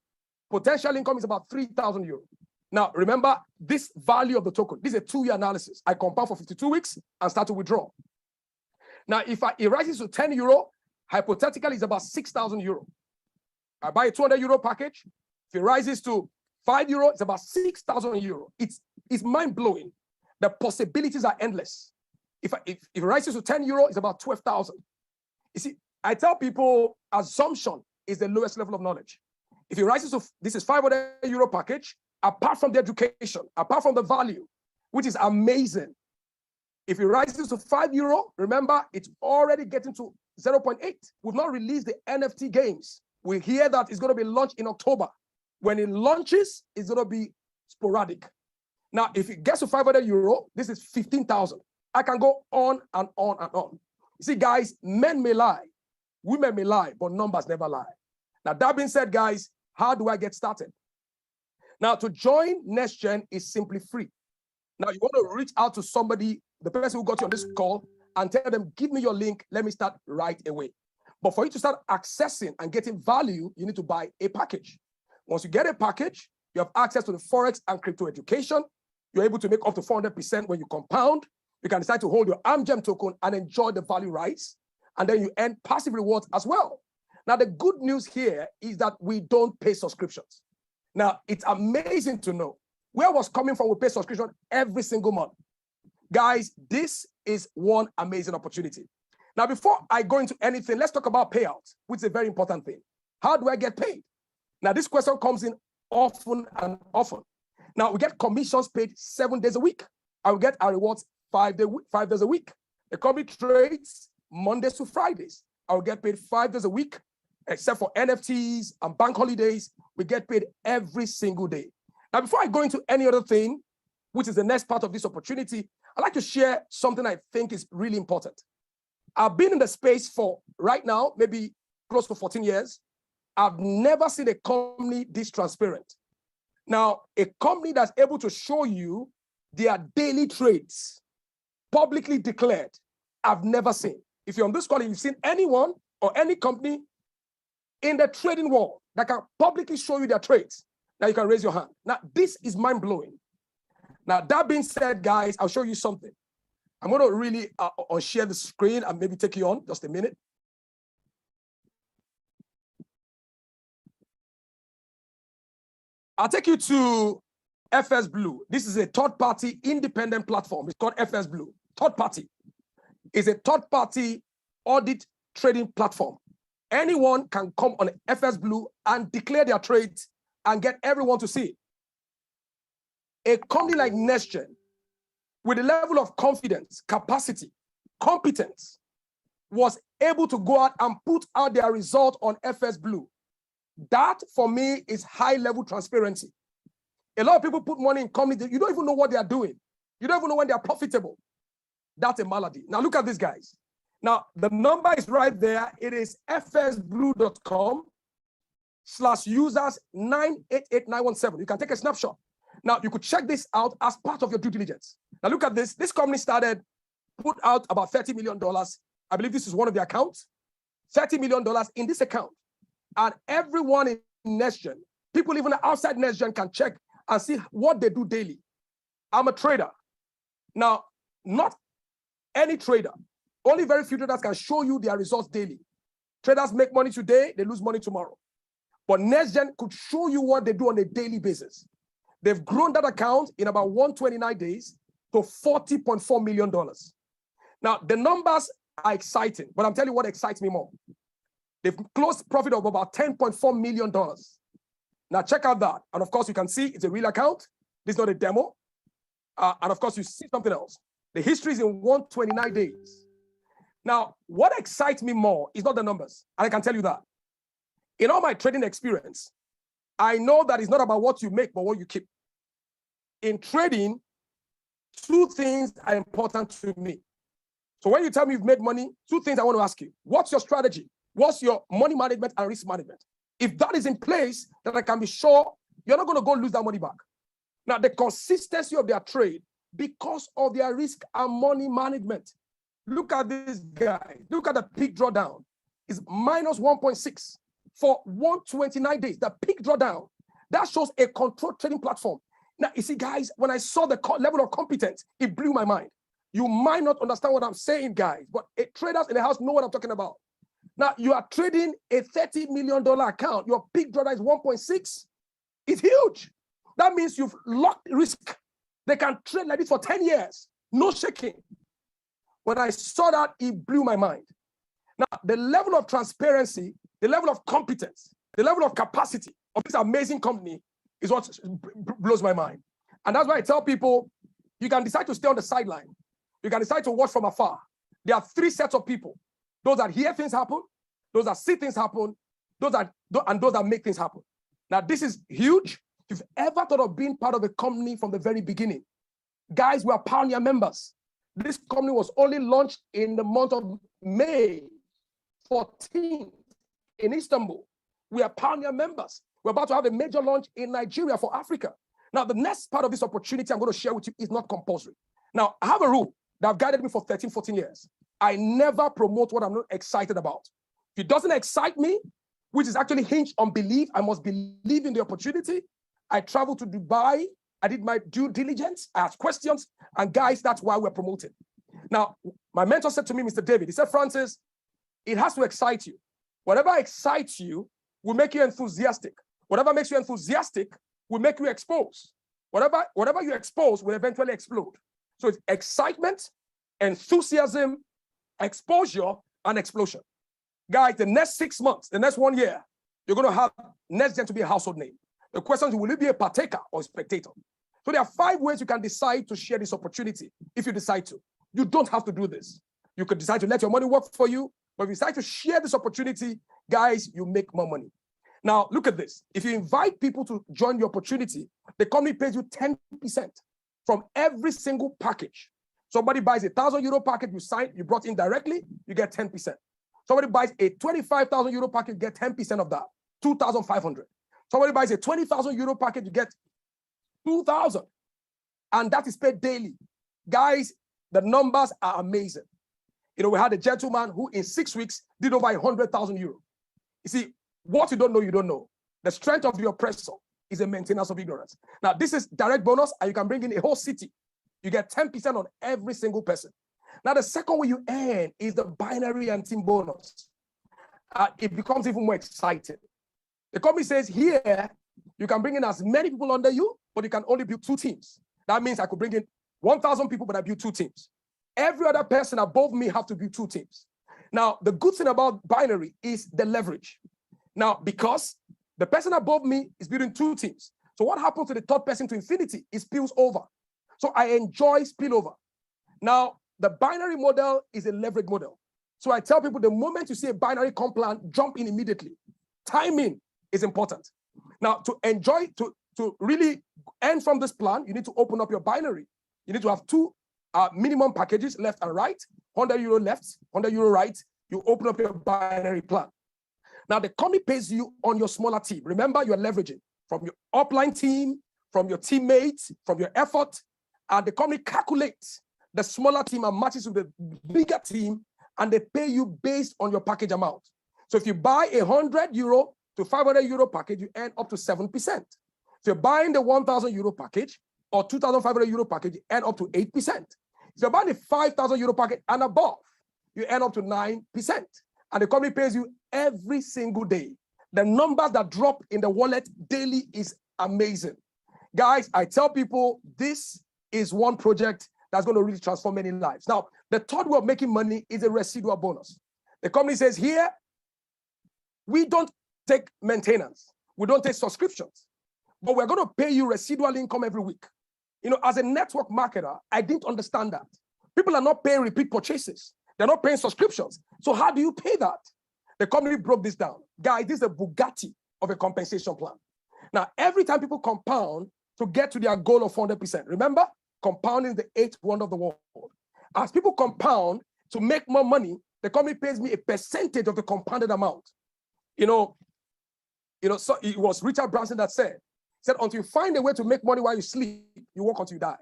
potential income is about 3,000 euro. Now, remember, this value of the token, this is a 2-year analysis. I compound for 52 weeks and start to withdraw. Now, if it rises to 10 euro, hypothetically, it's about 6,000 euro. I buy a 200 euro package. If it rises to 5 euro, it's about 6,000 euro. It's mind-blowing. The possibilities are endless. If it rises to 10 euro, it's about 12,000. You see, I tell people assumption is the lowest level of knowledge. If it rises to, this is 500 euro package, apart from the education, apart from the value, which is amazing. If it rises to 5 euro, remember, it's already getting to 0.8. We've not released the NFT games. We hear that it's going to be launched in October. When it launches, it's going to be sporadic. Now, if it gets to 500 euro, this is 15,000. I can go on and on and on. You see, guys, men may lie, women may lie, but numbers never lie. Now, that being said, guys, how do I get started? Now, to join Nextgen is simply free. Now, you want to reach out to somebody, the person who got you on this call, and tell them, give me your link, let me start right away. But for you to start accessing and getting value, you need to buy a package. Once you get a package, you have access to the Forex and crypto education. You're able to make up to 400% when you compound. You can decide to hold your Amgem token and enjoy the value rise. And then you earn passive rewards as well. Now, the good news here is that we don't pay subscriptions. Now, it's amazing to know where was coming from. We pay subscription every single month. Guys, this is one amazing opportunity. Now, before I go into anything, let's talk about payouts, which is a very important thing. How do I get paid? Now, this question comes in often and often. Now, we get commissions paid 7 days a week. I will get our rewards 5 days a week. The company trades Mondays to Fridays. I will get paid 5 days a week, except for NFTs and bank holidays. We get paid every single day. Now, before I go into any other thing, which is the next part of this opportunity, I'd like to share something I think is really important. I've been in the space for right now, maybe close to 14 years. I've never seen a company this transparent. Now, a company that's able to show you their daily trades, publicly declared, I've never seen. If you're on this call and you've seen anyone or any company in the trading world that can publicly show you their trades, now you can raise your hand. Now, this is mind-blowing. Now, that being said, guys, I'll show you something. I'm going to really share the screen and maybe take you on just a minute. I'll take you to FS Blue. This is a third-party independent platform. It's called FS Blue. Third party. It's a third-party audit trading platform. Anyone can come on FS Blue and declare their trades and get everyone to see it. A company like Nextgen with a level of confidence, capacity, competence, was able to go out and put out their result on FS Blue. That, for me, is high-level transparency. A lot of people put money in companies, you don't even know what they are doing. You don't even know when they are profitable. That's a malady. Now, look at these guys. Now, the number is right there. It is fsblue.com/users 988917. You can take a snapshot. Now, you could check this out as part of your due diligence. Now, look at this. This company put out about $30 million. I believe this is one of the accounts. $30 million in this account. And everyone in Nextgen, people even outside Nextgen, can check and see what they do daily. I'm a trader. Now, not any trader. Only very few traders can show you their results daily. Traders make money today, they lose money tomorrow. But Nextgen could show you what they do on a daily basis. They've grown that account in about 129 days to $40.4 million. Now, the numbers are exciting, but I'm telling you what excites me more. They've closed profit of about $10.4 million. Now, check out that. And of course, you can see it's a real account. This is not a demo. And of course, you see something else. The history is in 129 days. Now, what excites me more is not the numbers. And I can tell you that. In all my trading experience, I know that it's not about what you make, but what you keep. In trading, two things are important to me. So when you tell me you've made money, two things I want to ask you. What's your strategy? What's your money management and risk management? If that is in place, then I can be sure you're not going to go lose that money back. Now, the consistency of their trade because of their risk and money management. Look at this guy. Look at the peak drawdown. It's minus 1.6 for 129 days. The peak drawdown, that shows a controlled trading platform. Now, you see, guys, when I saw the level of competence, it blew my mind. You might not understand what I'm saying, guys, but traders in the house know what I'm talking about. Now, you are trading a $30 million account. Your peak drawdown is 1.6. It's huge. That means you've locked risk. They can trade like this for 10 years. No shaking. When I saw that, it blew my mind. Now, the level of transparency, the level of competence, the level of capacity of this amazing company is what blows my mind. And that's why I tell people, you can decide to stay on the sideline. You can decide to watch from afar. There are three sets of people. Those that hear things happen, those that see things happen, those that make things happen. Now, this is huge. If you've ever thought of being part of a company from the very beginning, guys, we are pioneer members. This company was only launched in the month of May 14th in Istanbul. We are pioneer members. We're about to have a major launch in Nigeria for Africa. Now, the next part of this opportunity I'm going to share with you is not compulsory. Now, I have a rule that have guided me for 13, 14 years. I never promote what I'm not excited about. If it doesn't excite me, which is actually hinged on belief, I must believe in the opportunity. I traveled to Dubai. I did my due diligence. I asked questions. And guys, that's why we're promoting. Now, my mentor said to me, Mr. David, he said, Francis, it has to excite you. Whatever excites you will make you enthusiastic. Whatever makes you enthusiastic will make you expose. Whatever you expose will eventually explode. So it's excitement, enthusiasm, exposure, and explosion. Guys, the next 6 months, the next 1 year, you're going to have Nextgen to be a household name. The question is, will you be a partaker or a spectator? So there are 5 ways you can decide to share this opportunity if you decide to. You don't have to do this. You could decide to let your money work for you, but if you decide to share this opportunity, guys, you make more money. Now, look at this. If you invite people to join the opportunity, the company pays you 10% from every single package. Somebody buys a €1,000 package you brought in directly, you get 10%. Somebody buys a €25,000 package, you get 10% of that, 2,500. Somebody buys a €20,000 package, you get 2,000. And that is paid daily. Guys, the numbers are amazing. You know, we had a gentleman who in 6 weeks did over €100,000. You see, what you don't know, you don't know. The strength of the oppressor is a maintenance of ignorance. Now, this is direct bonus, and you can bring in a whole city. You get 10% on every single person. Now, the second way you earn is the binary and team bonus. It becomes even more exciting. The company says here, you can bring in as many people under you, but you can only build 2 teams. That means I could bring in 1,000 people, but I build 2 teams. Every other person above me have to build 2 teams. Now, the good thing about binary is the leverage. Now, because the person above me is building 2 teams. So what happens to the third person to infinity? It spills over. So I enjoy spillover. Now, the binary model is a leverage model. So I tell people the moment you see a binary comp plan, jump in immediately. Timing is important. Now, to enjoy, to really earn from this plan, you need to open up your binary. You need to have two minimum packages, left and right, 100 euro left, 100 euro right. You open up your binary plan. Now, the company pays you on your smaller team. Remember, you're leveraging from your upline team, from your teammates, from your effort, and the company calculates the smaller team and matches with the bigger team, and they pay you based on your package amount. So if you buy a 100 euro to 500 euro package, you earn up to 7%. If you're buying the 1,000 euro package or 2,500 euro package, you earn up to 8%. If you're buying the 5,000 euro package and above, you earn up to 9%. And the company pays you every single day. The numbers that drop in the wallet daily is amazing. Guys, I tell people this is one project that's going to really transform many lives. Now, the third way of making money is a residual bonus. The company says here, we don't take maintenance. We don't take subscriptions, but we're going to pay you residual income every week. You know, as a network marketer, I didn't understand that. People are not paying repeat purchases. They're not paying subscriptions. So how do you pay that? The company broke this down. Guys, this is a Bugatti of a compensation plan. Now, every time people compound to get to their goal of 400%, remember, compounding is the eighth wonder of the world. As people compound to make more money, the company pays me a percentage of the compounded amount. So it was Richard Branson that said, until you find a way to make money while you sleep, you work until you die.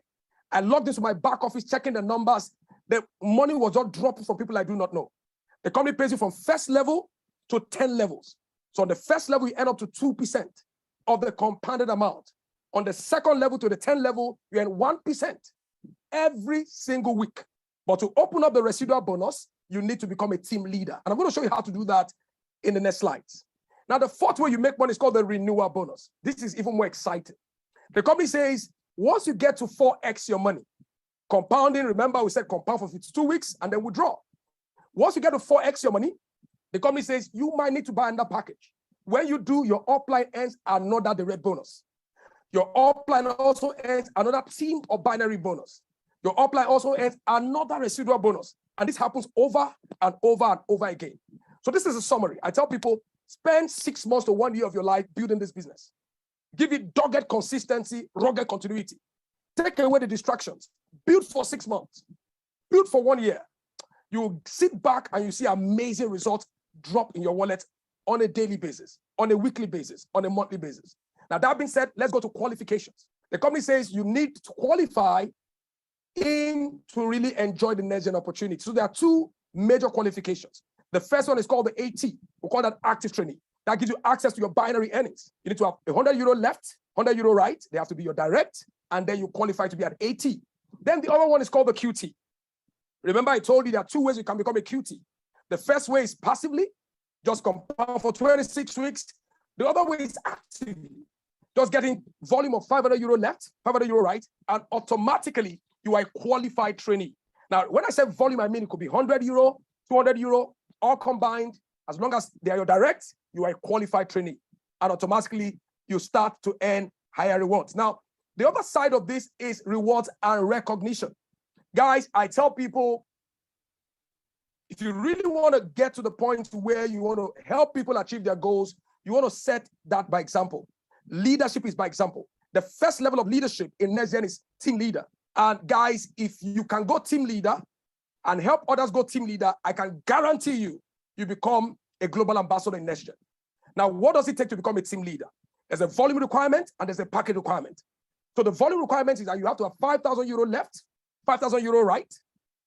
I logged into my back office, checking the numbers. The money was just dropping from people I do not know. The company pays you from first level to 10 levels. So on the first level, you end up to 2% of the compounded amount. On the second level to the 10 level, you earn 1% every single week. But to open up the residual bonus, you need to become a team leader. And I'm going to show you how to do that in the next slides. Now, the fourth way you make money is called the renewal bonus. This is even more exciting. The company says, once you get to 4x your money, compounding, remember we said compound for 52 weeks and then withdraw. Once you get to 4x your money, the company says you might need to buy another package. When you do, your upline earns another direct bonus. Your upline also earns another team or binary bonus. Your upline also earns another residual bonus. And this happens over and over and over again. So this is a summary. I tell people, spend 6 months to 1 year of your life building this business. Give it dogged consistency, rugged continuity. Take away the distractions. Build for 6 months. Build for 1 year. You sit back and you see amazing results drop in your wallet on a daily basis, on a weekly basis, on a monthly basis. Now, that being said, let's go to qualifications. The company says you need to qualify to really enjoy the Nextgen opportunity. So there are two major qualifications. The first one is called the AT. We call that active trainee. That gives you access to your binary earnings. You need to have 100 euro left, 100 euro right. They have to be your direct, and then you qualify to be an AT. Then the other one is called the QT. Remember, I told you there are two ways you can become a QT. The first way is passively, just compound for 26 weeks. The other way is actively, just getting volume of 500 euro left, 500 euro right, and automatically you are a qualified trainee. Now, when I say volume, I mean it could be 100 euro, 200 euro, all combined. As long as they are your direct, you are a qualified trainee. And automatically, you start to earn higher rewards. Now, the other side of this is rewards and recognition. Guys, I tell people, if you really want to get to the point where you want to help people achieve their goals, you want to set that by example. Leadership is by example. The first level of leadership in Nextgen is team leader. And guys, if you can go team leader and help others go team leader, I can guarantee you, you become a global ambassador in Nextgen. Now, what does it take to become a team leader? There's a volume requirement and there's a package requirement. So the volume requirement is that you have to have 5,000 euro left, 5,000 euro right.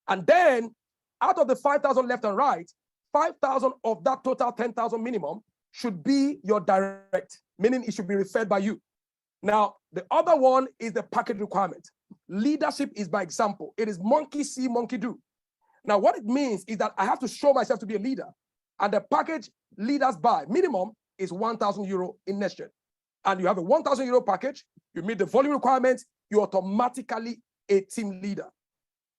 And then out of the 5,000 left and right, 5,000 of that total 10,000 minimum should be your direct, meaning it should be referred by you. Now, the other one is the package requirement. Leadership is by example. It is monkey see, monkey do. Now, what it means is that I have to show myself to be a leader. And the package leaders buy minimum is 1,000 euro in Nextgen. And you have a 1,000 euro package, you meet the volume requirements, you're automatically a team leader.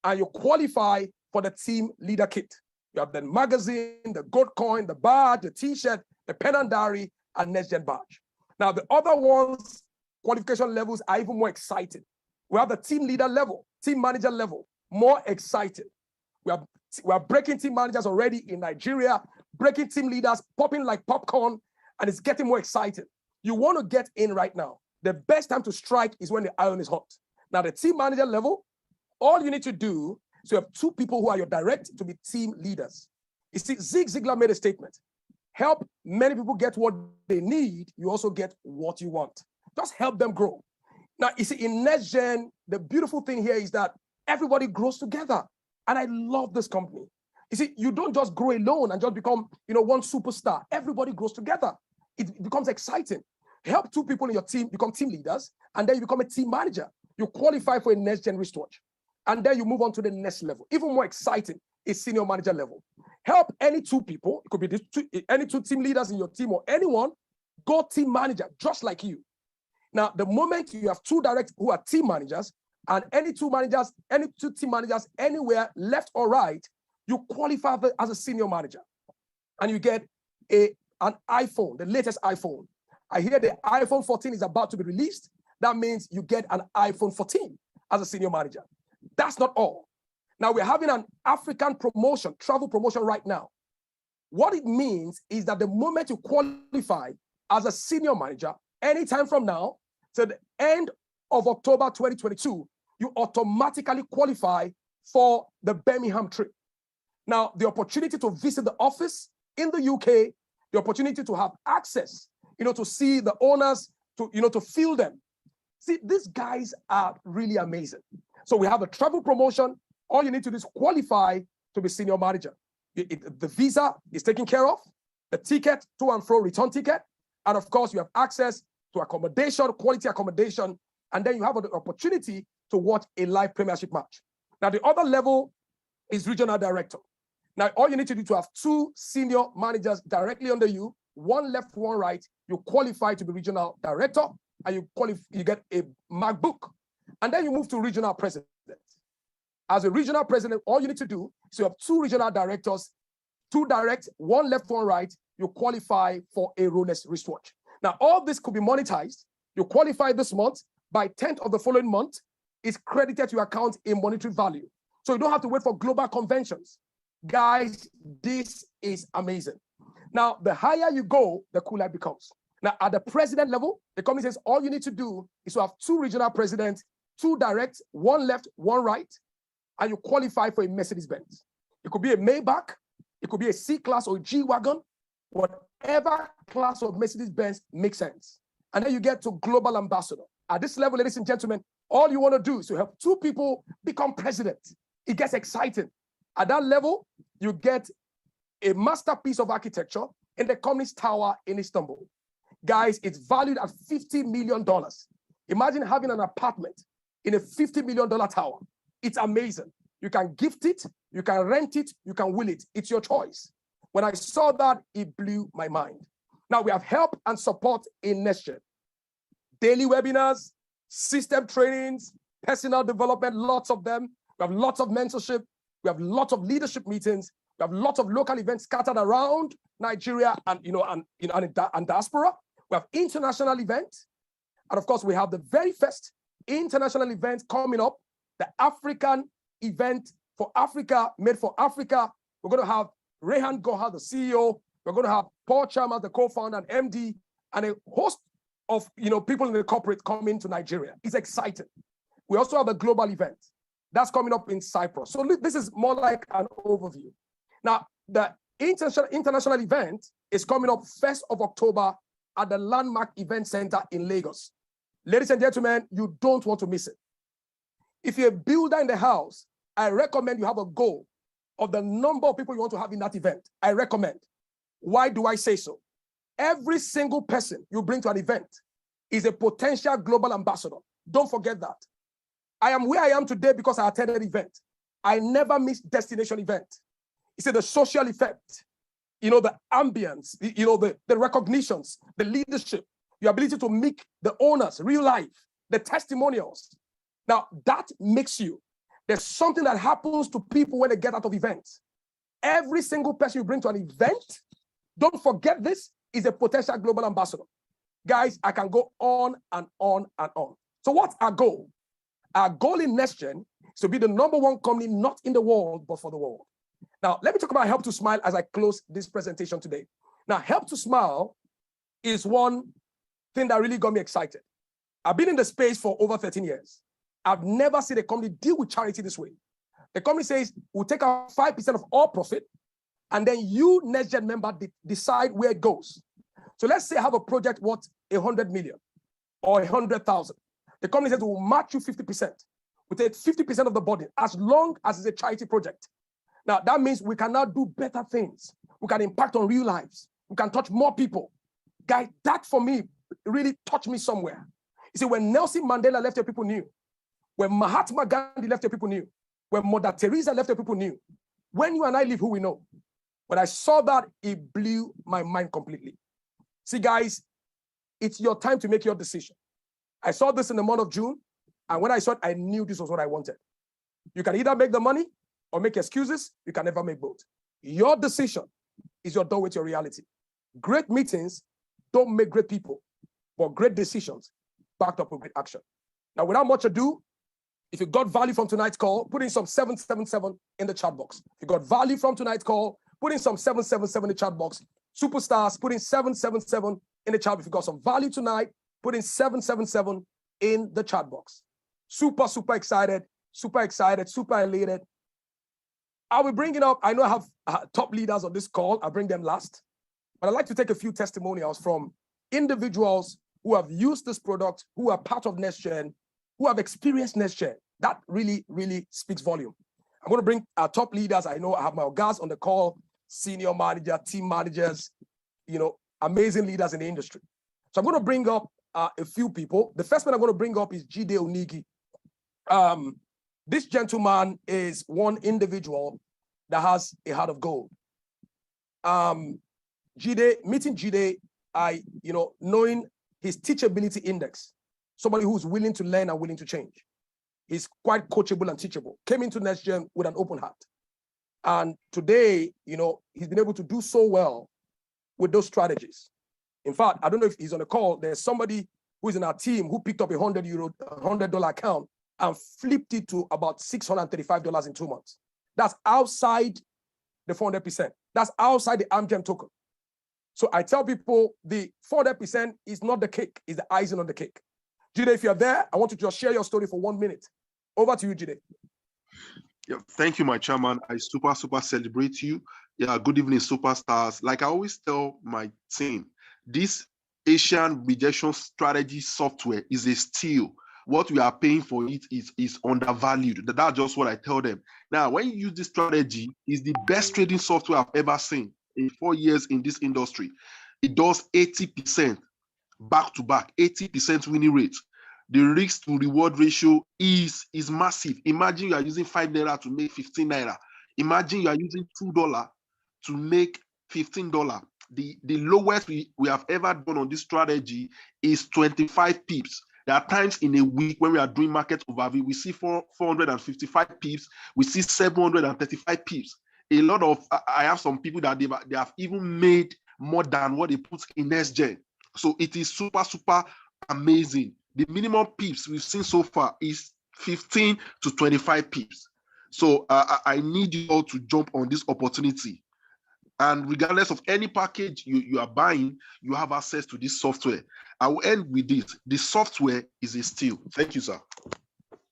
And you qualify for the team leader kit. You have the magazine, the gold coin, the badge, the t-shirt, the pen and diary, and Nextgen badge. Now, the other ones, qualification levels are even more exciting. We have the team leader level, team manager level, more exciting. We are breaking team managers already in Nigeria, breaking team leaders, popping like popcorn, and it's getting more exciting. You want to get in right now. The best time to strike is when the iron is hot. Now, the team manager level, all you need to do is you have two people who are your direct to be team leaders. You see, Zig Ziglar made a statement. Help many people get what they need, you also get what you want. Just help them grow. Now, you see, in Nextgen, the beautiful thing here is that everybody grows together. And I love this company. You see, you don't just grow alone and just become, one superstar. Everybody grows together. It becomes exciting. Help two people in your team become team leaders, and then you become a team manager. You qualify for a Nextgen wristwatch. And then you move on to the next level. Even more exciting is senior manager level. Help any two people, it could be any two team leaders in your team or anyone, go team manager, just like you. Now, the moment you have two directs who are team managers, and any two team managers anywhere, left or right, you qualify as a senior manager. And you get an iPhone, the latest iPhone. I hear the iPhone 14 is about to be released. That means you get an iPhone 14 as a senior manager. That's not all. Now, we're having an African promotion, travel promotion right now. What it means is that the moment you qualify as a senior manager, anytime from now to the end of October 2022, you automatically qualify for the Birmingham trip. Now, the opportunity to visit the office in the UK, the opportunity to have access, to see the owners, to feel them. See, these guys are really amazing. So we have a travel promotion. All you need to do is qualify to be senior manager. The visa is taken care of, the ticket, to and fro return ticket, and of course you have access to accommodation, quality accommodation, and then you have an opportunity to watch a live premiership match. Now, the other level is regional director. Now, all you need to do to have two senior managers directly under you, one left, one right, you qualify to be regional director, and you get a MacBook. And then you move to regional president. As a regional president, all you need to do is you have two regional directors, two direct, one left, one right, you qualify for a Rolex wristwatch. Now, all this could be monetized. You qualify this month, by 10th of the following month, it's credited to your account in monetary value. So you don't have to wait for global conventions. Guys, this is amazing. Now, the higher you go, the cooler it becomes. Now, at the president level, the company says all you need to do is to have two regional presidents, two direct, one left, one right, and you qualify for a Mercedes-Benz. It could be a Maybach, it could be a C-Class or a G-Wagon, whatever class of Mercedes-Benz makes sense. And then you get to global ambassador. At this level, ladies and gentlemen, all you want to do is to help two people become president. It gets exciting. At that level, you get a masterpiece of architecture in the company's tower in Istanbul. Guys, it's valued at $50 million. Imagine having an apartment in a $50 million tower. It's amazing. You can gift it, you can rent it, you can will it. It's your choice. When I saw that, it blew my mind. Now, we have help and support in Nextgen. Daily webinars, system trainings, personal development, lots of them. We have lots of mentorship. We have lots of leadership meetings. We have lots of local events scattered around Nigeria and diaspora. We have international events. And of course, we have the very first international event coming up, the African event for Africa, made for Africa. We're going to have Rehan Gohar, the CEO. We're going to have Paul Chalmers, the co-founder and MD, and a host of people in the corporate coming to Nigeria. It's exciting. We also have a global event that's coming up in Cyprus. So this is more like an overview. Now, the international event is coming up 1st of October at the Landmark Event Center in Lagos. Ladies and gentlemen, you don't want to miss it. If you're a builder in the house, I recommend you have a goal of the number of people you want to have in that event. I recommend. Why do I say so? Every single person you bring to an event is a potential global ambassador. Don't forget that. I am where I am today because I attended an event. I never miss destination event. It's the social effect, the ambience, the recognitions, the leadership, your ability to meet the owners, real life, the testimonials. Now, that makes you. There's something that happens to people when they get out of events. Every single person you bring to an event, don't forget this, is a potential global ambassador. Guys, I can go on and on and on. So what's our goal? Our goal in Nextgen is to be the #1 company, not in the world, but for the world. Now, let me talk about Help to Smile as I close this presentation today. Now, Help to Smile is one thing that really got me excited. I've been in the space for over 13 years. I've never seen a company deal with charity this way. The company says, we'll take out 5% of all profit, and then you, Nextgen member, decide where it goes. So let's say I have a project worth 100 million or 100,000. The company says, we'll match you 50%. We take 50% of the body as long as it's a charity project. Now, that means we can now do better things. We can impact on real lives. We can touch more people. Guys, that for me really touched me somewhere. You see, when Nelson Mandela left, your people knew. When Mahatma Gandhi left, your people knew. When Mother Teresa left, your people knew. When you and I live, who we know. When I saw that, it blew my mind completely. See, guys, it's your time to make your decision. I saw this in the month of June, and when I saw it, I knew this was what I wanted. You can either make the money or make excuses. You can never make both. Your decision is your doorway to your reality. Great meetings don't make great people, but great decisions backed up with great action. Now, without much ado, if you got value from tonight's call, put in some 777 in the chat box. If you got value from tonight's call, put in some 777 in the chat box. Superstars, put in 777 in the chat. If you got some value tonight, put in 777 in the chat box. Super, super excited, super elated. I will bring it up. I know I have top leaders on this call. I'll bring them last. But I'd like to take a few testimonials from individuals who have used this product, who are part of Nextgen, who have experienced Nextgen. That really, really speaks volume. I'm going to bring our top leaders. I know I have my guys on the call, senior manager, team managers, amazing leaders in the industry. So I'm going to bring up a few people. The first one I'm going to bring up is Jide Onigi. This gentleman is one individual that has a heart of gold. Meeting Jide, knowing his teachability index, somebody who's willing to learn and willing to change. He's quite coachable and teachable. Came into Nextgen with an open heart. And today, he's been able to do so well with those strategies. In fact, I don't know if he's on the call. There's somebody who is in our team who picked up a $100 account and flipped it to about $635 in 2 months. That's outside the 400%. That's outside the Amgem token. So I tell people the 400% is not the cake, it's the icing on the cake. Jide, if you're there, I want you to just share your story for 1 minute. Over to you, Jide. Yeah, thank you, my chairman. I super celebrate you. Yeah, good evening, superstars. Like I always tell my team, this Asian rejection strategy software is a steal. What we are paying for it is undervalued. That's just what I tell them. Now, when you use this strategy, it's the best trading software I've ever seen in 4 years in this industry. It does 80% back to back, 80% winning rate. The risk to reward ratio is massive. Imagine you are using 5 naira to make 15 naira. Imagine you are using $2 to make $15. The lowest we have ever done on this strategy is 25 pips. There are times in a week when we are doing market overview, we see 455 pips, we see 735 pips. A lot of, I have some people that they have even made more than what they put in Nextgen. So it is super amazing. The minimum pips we've seen so far is 15 to 25 pips. So I need you all to jump on this opportunity. And regardless of any package you are buying, you have access to this software. I will end with this. The software is a steal. Thank you, sir.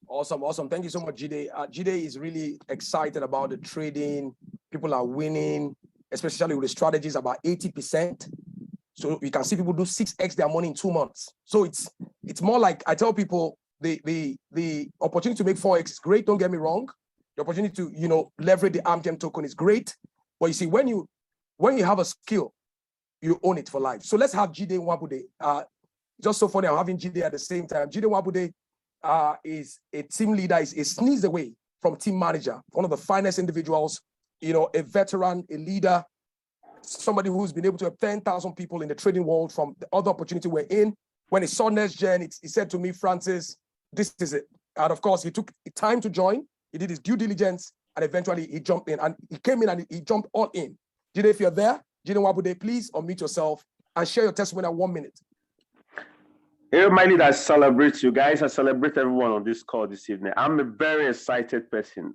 Awesome. Thank you so much, Jide. Jide is really excited about the trading. People are winning, especially with the strategies, about 80%. So you can see people do 6x their money in 2 months. So it's more like, I tell people, the opportunity to make 4x is great, don't get me wrong. The opportunity to leverage the Amgem token is great. But you see, when you have a skill, you own it for life. So let's have Jide Nwabude. Just so funny, I'm having Jide at the same time. Jide Nwabude is a team leader, is a sneeze away from team manager, one of the finest individuals, a veteran, a leader, somebody who's been able to have 10,000 people in the trading world from the other opportunity we're in. When he saw Nextgen, he said to me, Francis, this is it. And of course, he took time to join. He did his due diligence, and eventually he jumped in. And he came in and he jumped all in. Jide, if you're there, Jide Nwabude, please unmute yourself and share your testimony in 1 minute. Hey, my leader, I celebrate you guys. I celebrate everyone on this call this evening. I'm a very excited person.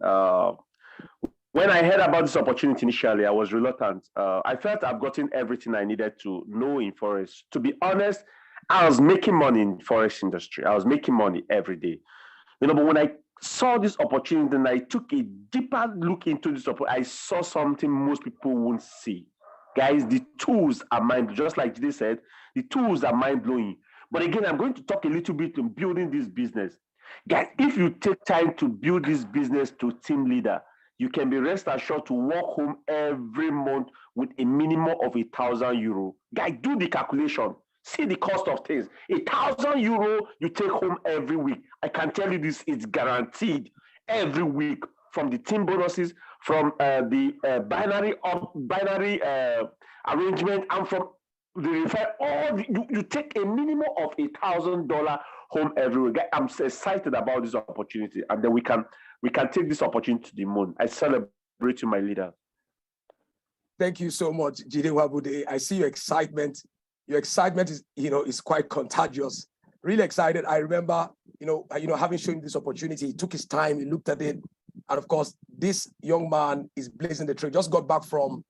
When I heard about this opportunity initially, I was reluctant. I felt I've gotten everything I needed to know in Forex. To be honest, I was making money in Forex industry. I was making money every day. But when I saw this opportunity and I took a deeper look into this opportunity, I saw something most people won't see. Guys, the tools are just like Jide said, the tools are mind-blowing. But again, I'm going to talk a little bit on building this business. Guys, if you take time to build this business to team leader, you can be rest assured to walk home every month with a minimum of €1,000. Guys, do the calculation. See the cost of things. €1,000 you take home every week. I can tell you this, it's guaranteed every week from the team bonuses, from the binary arrangement, and from you take a minimum of $1,000 home every week. I'm so excited about this opportunity, and then we can take this opportunity to the moon. I celebrate you, my leader. Thank you so much, Jide Wabude. I see your excitement. Your excitement is quite contagious. Really excited. I remember, having shown this opportunity. He took his time. He looked at it, and of course, this young man is blazing the trail. He just got back from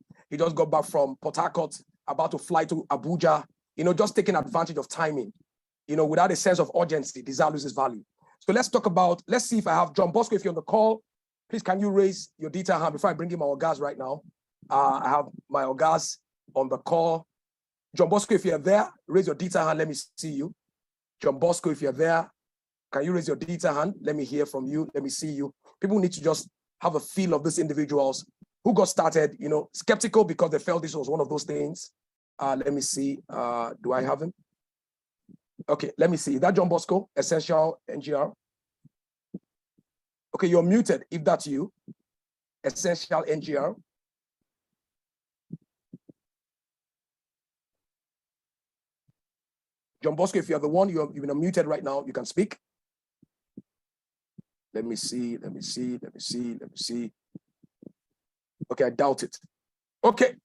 Port Harcourt, about to fly to Abuja. Just taking advantage of timing. Without a sense of urgency, desire loses value. So let's see if I have John Bosco. If you're on the call, please can you raise your detail hand before I bring in my Ogas right now? I have my Ogas on the call. John Bosco, if you're there, raise your detail hand. Let me see you. John Bosco, if you're there, can you raise your detail hand? Let me hear from you. Let me see you. People need to just have a feel of these individuals who got started, skeptical because they felt this was one of those things. Let me see. Do I have him? Okay, let me see. Is that John Bosco, Essential NGR? Okay, you're muted if that's you. Essential NGR. John Bosco, if you're the one, you've been unmuted right now, you can speak. Let me see. Okay, I doubt it. Okay,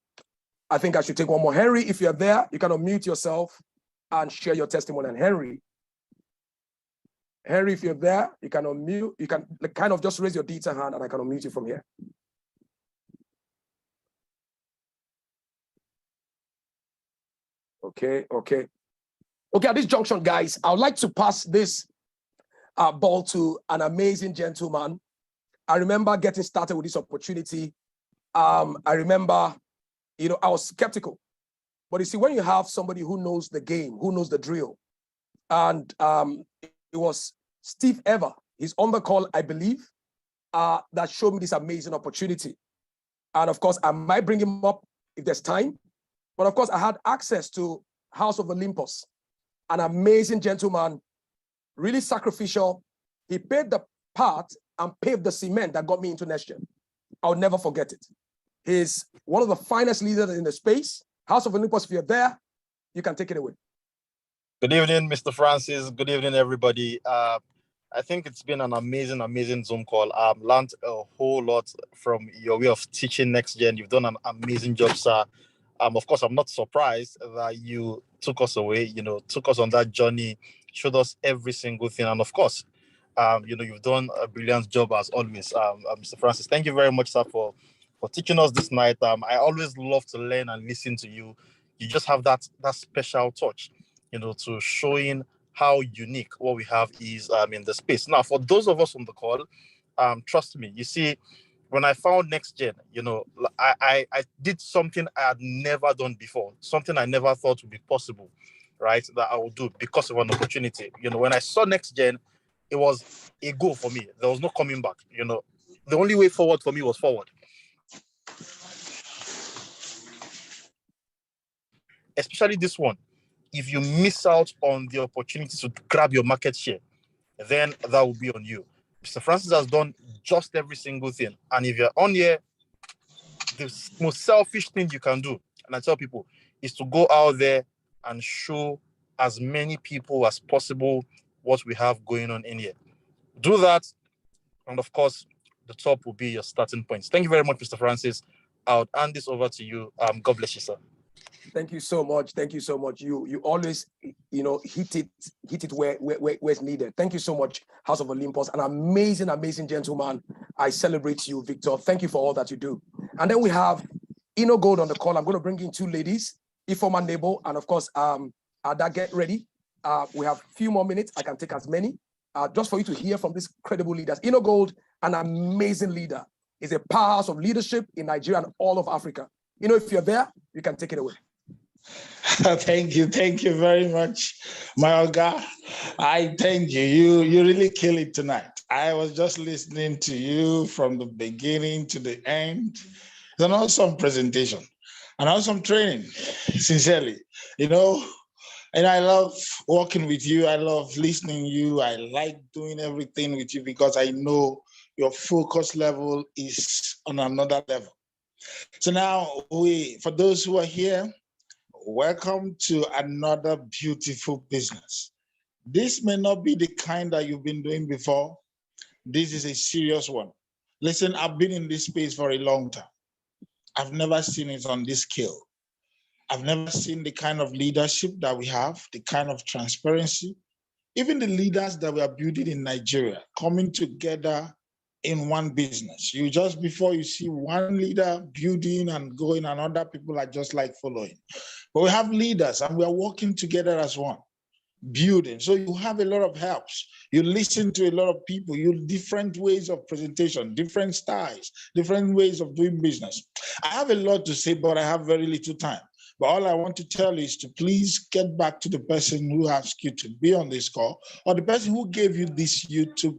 I think I should take one more. Henry, if you're there, you can unmute yourself and share your testimony. And Henry, if you're there, you can unmute, you can kind of just raise your detail hand and I can unmute you from here. Okay, at this junction, guys, I would like to pass this ball to an amazing gentleman. I remember getting started with this opportunity. I remember, I was skeptical. But you see, when you have somebody who knows the game, who knows the drill, and it was Steve Ever, he's on the call, I believe, that showed me this amazing opportunity. And of course, I might bring him up if there's time. But of course, I had access to House of Olympus, an amazing gentleman, really sacrificial. He paid the part and paved the cement that got me into Nextgen. I'll never forget it. He's one of the finest leaders in the space. House of Olympus, if you're there, you can take it away. Good evening, Mr. Francis. Good evening, everybody. I think it's been an amazing Zoom call. I've learned a whole lot from your way of teaching Nextgen. You've done an amazing job, sir. Of course, I'm not surprised that you took us away, took us on that journey, showed us every single thing. And of course, you've done a brilliant job as always, Mr. Francis. Thank you very much, sir, for teaching us this night. I always love to learn and listen to you. You just have that special touch, to showing how unique what we have is in the space. Now, for those of us on the call, trust me, you see, when I found Nextgen, I did something I had never done before, something I never thought would be possible, right? That I would do because of an opportunity. When I saw Nextgen, it was a go for me. There was no coming back. The only way forward for me was forward. Especially this one. If you miss out on the opportunity to grab your market share, then that will be on you. Mr. Francis has done just every single thing. And if you're on here, the most selfish thing you can do, and I tell people, is to go out there and show as many people as possible what we have going on in here. Do that, and of course, the top will be your starting points. Thank you very much, Mr. Francis. I'll hand this over to you. God bless you, sir. Thank you so much. Thank you so much. You always, hit it where it's needed. Thank you so much, House of Olympus. An amazing, amazing gentleman. I celebrate you, Victor. Thank you for all that you do. And then we have Gold on the call. I'm going to bring in two ladies, Ifoma Nebo, and of course, Ada, get ready. We have a few more minutes. I can take as many. Just for you to hear from these credible leaders. Gold, an amazing leader, is a powerhouse of leadership in Nigeria and all of Africa. If you're there, you can take it away. Thank you very much, my Oga. I thank you. You really kill it tonight. I was just listening to you from the beginning to the end. It's an awesome presentation, an awesome training, sincerely. And I love working with you. I love listening to you. I like doing everything with you because I know your focus level is on another level. So now, for those who are here, welcome to another beautiful business. This may not be the kind that you've been doing before. This is a serious one. Listen, I've been in this space for a long time. I've never seen it on this scale. I've never seen the kind of leadership that we have, the kind of transparency, even the leaders that we are building in Nigeria, coming together in one business. Before you see one leader building and going, and other people are just like following. But we have leaders and we are working together as one, building. So you have a lot of helps. You listen to a lot of people, different ways of presentation, different styles, different ways of doing business. I have a lot to say, but I have very little time. But all I want to tell you is to please get back to the person who asked you to be on this call, or the person who gave you this YouTube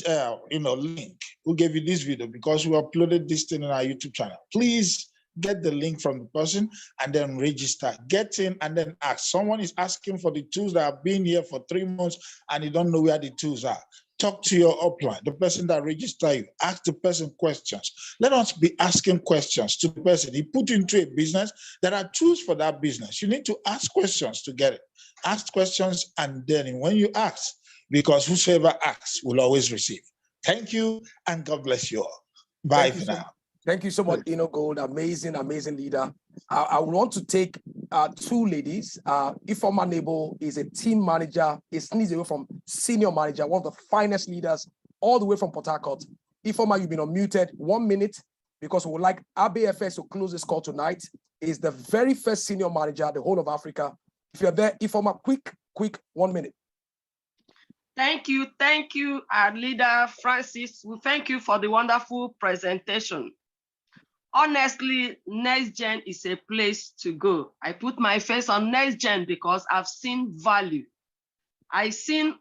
link, who gave you this video, because we uploaded this thing on our YouTube channel. Please get the link from the person and then register. Get in and then ask. Someone is asking for the tools that have been here for 3 months and you don't know where the tools are. Talk to your upline, the person that registered you. Ask the person questions. Let us be asking questions to the person. He put you into a business. There are tools for that business. You need to ask questions to get it. Ask questions, and then when you ask, because whosoever asks will always receive. Thank you, and God bless you all. Bye for now. Thank you so much, Gold. Amazing, amazing leader. I want to take two ladies. Ifoma Nebo is a team manager. Is away from senior manager, one of the finest leaders, all the way from Port Harcourt. Ifoma, you've been unmuted 1 minute because we would like ABFS to close this call tonight. Is the very first senior manager, the whole of Africa. If you're there, Ifoma, quick 1 minute. Thank you, our leader, Francis. We thank you for the wonderful presentation. Honestly, Nextgen is a place to go. I put my face on Nextgen because I've seen value. I've seen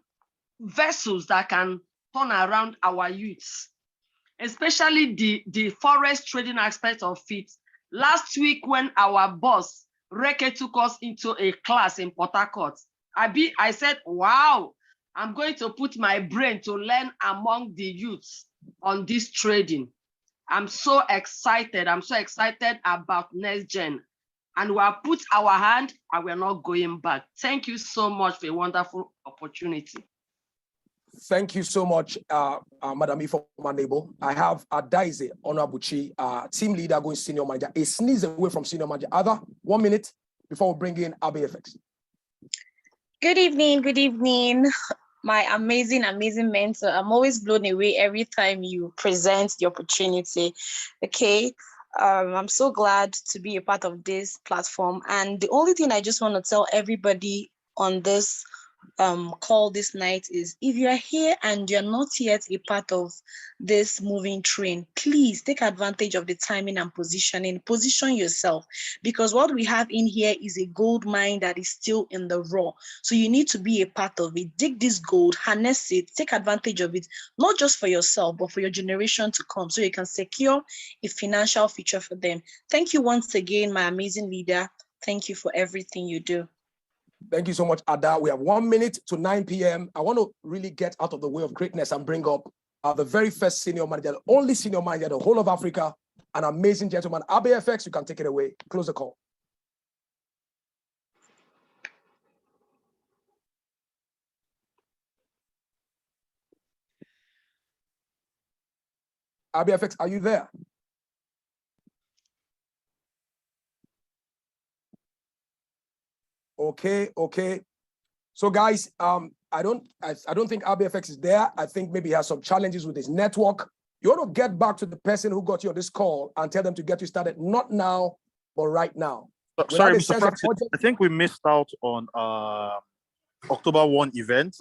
vessels that can turn around our youths, especially the forex trading aspect of it. Last week, when our boss, Reke, took us into a class in Port Harcourt, I said, wow, I'm going to put my brain to learn among the youths on this trading. I'm so excited. I'm so excited about Nextgen. And we have put our hand and we're not going back. Thank you so much for a wonderful opportunity. Thank you so much, Madam Ifoma Nebo. I have Adaize Onabuchi, team leader going senior manager, a sneeze away from senior manager. Ada, 1 minute before we bring in ABFX. Good evening, my amazing mentor. I'm always blown away every time you present the opportunity. Okay, I'm so glad to be a part of this platform. And the only thing I just want to tell everybody on this call this night is, if you are here and you're not yet a part of this moving train, please take advantage of the timing and position yourself, because what we have in here is a gold mine that is still in the raw. So you need to be a part of it. Dig this gold, harness it, take advantage of it, not just for yourself, but for your generation to come, so you can secure a financial future for them. Thank you once again, my amazing leader. Thank you for everything you do. Thank you so much, Ada. We have 1 minute to 9 p.m. I want to really get out of the way of greatness and bring up the very first senior manager, the only senior manager, the whole of Africa, an amazing gentleman. ABFX, you can take it away. Close the call. ABFX, are you there? Okay. So guys, I don't think RBFX is there. I think maybe he has some challenges with his network. You want to get back to the person who got you on this call and tell them to get you started, not now, but right now. Sorry, Mr. Francis, I think we missed out on October 1 event.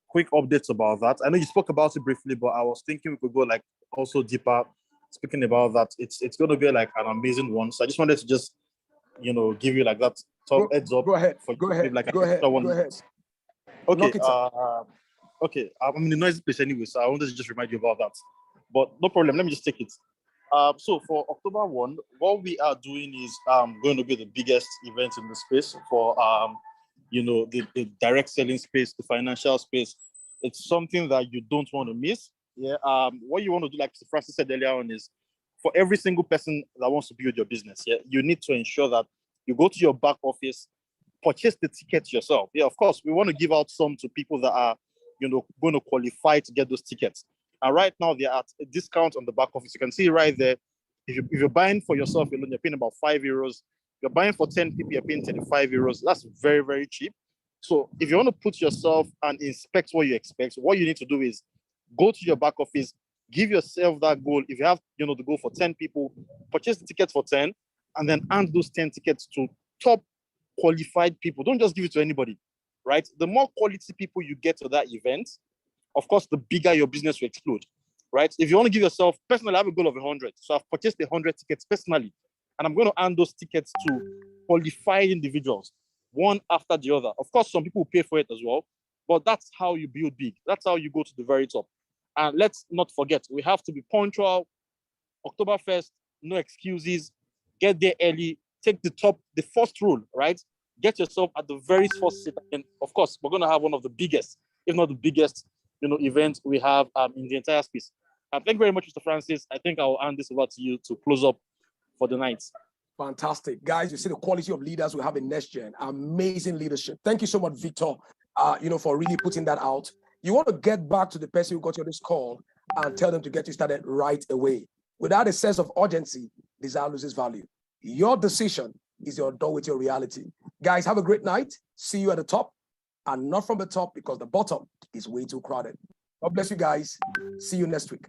Quick updates about that. I know you spoke about it briefly, but I was thinking we could go like also deeper speaking about that. It's going to be like an amazing one. So I just wanted to just, give you like that heads up. Go ahead. Like go ahead. Okay. Okay. I'm in the noisy place anyway, so I wanted to just remind you about that. But no problem. Let me just take it. So for October 1, what we are doing is going to be the biggest event in the space for the direct selling space, the financial space. It's something that you don't want to miss. Yeah. What you want to do, like Francis said earlier on, is for every single person that wants to build your business, yeah, you need to ensure that you go to your back office, purchase the tickets yourself. Yeah, of course, we want to give out some to people that are, going to qualify to get those tickets. And right now they're at a discount on the back office. You can see right there. If you're buying for yourself alone, you're paying about €5. You're buying for 10 people, you're paying €35. That's very, very cheap. So if you want to put yourself and inspect what you expect, what you need to do is go to your back office, give yourself that goal. If you have, the goal for 10 people, purchase the tickets for 10, and then hand those 10 tickets to top qualified people. Don't just give it to anybody, right? The more quality people you get to that event, of course, the bigger your business will explode, right? If you want to give yourself, personally, I have a goal of 100. So I've purchased 100 tickets personally, and I'm going to hand those tickets to qualified individuals, one after the other. Of course, some people will pay for it as well, but that's how you build big. That's how you go to the very top. And let's not forget, we have to be punctual. October 1st, no excuses. Get there early. Take the first rule, right? Get yourself at the very first seat. And of course, we're going to have one of the biggest, if not the biggest, event we have in the entire space. Thank you very much, Mr. Francis. I think I'll hand this over to you to close up for the night. Fantastic. Guys, you see the quality of leaders we have in Nextgen. Amazing leadership. Thank you so much, Victor, for really putting that out. You want to get back to the person who got you on this call and tell them to get you started right away. Without a sense of urgency, desire loses value. Your decision is your doorway to your reality. Guys, have a great night. See you at the top, and not from the top, because the bottom is way too crowded. God bless you guys. See you next week.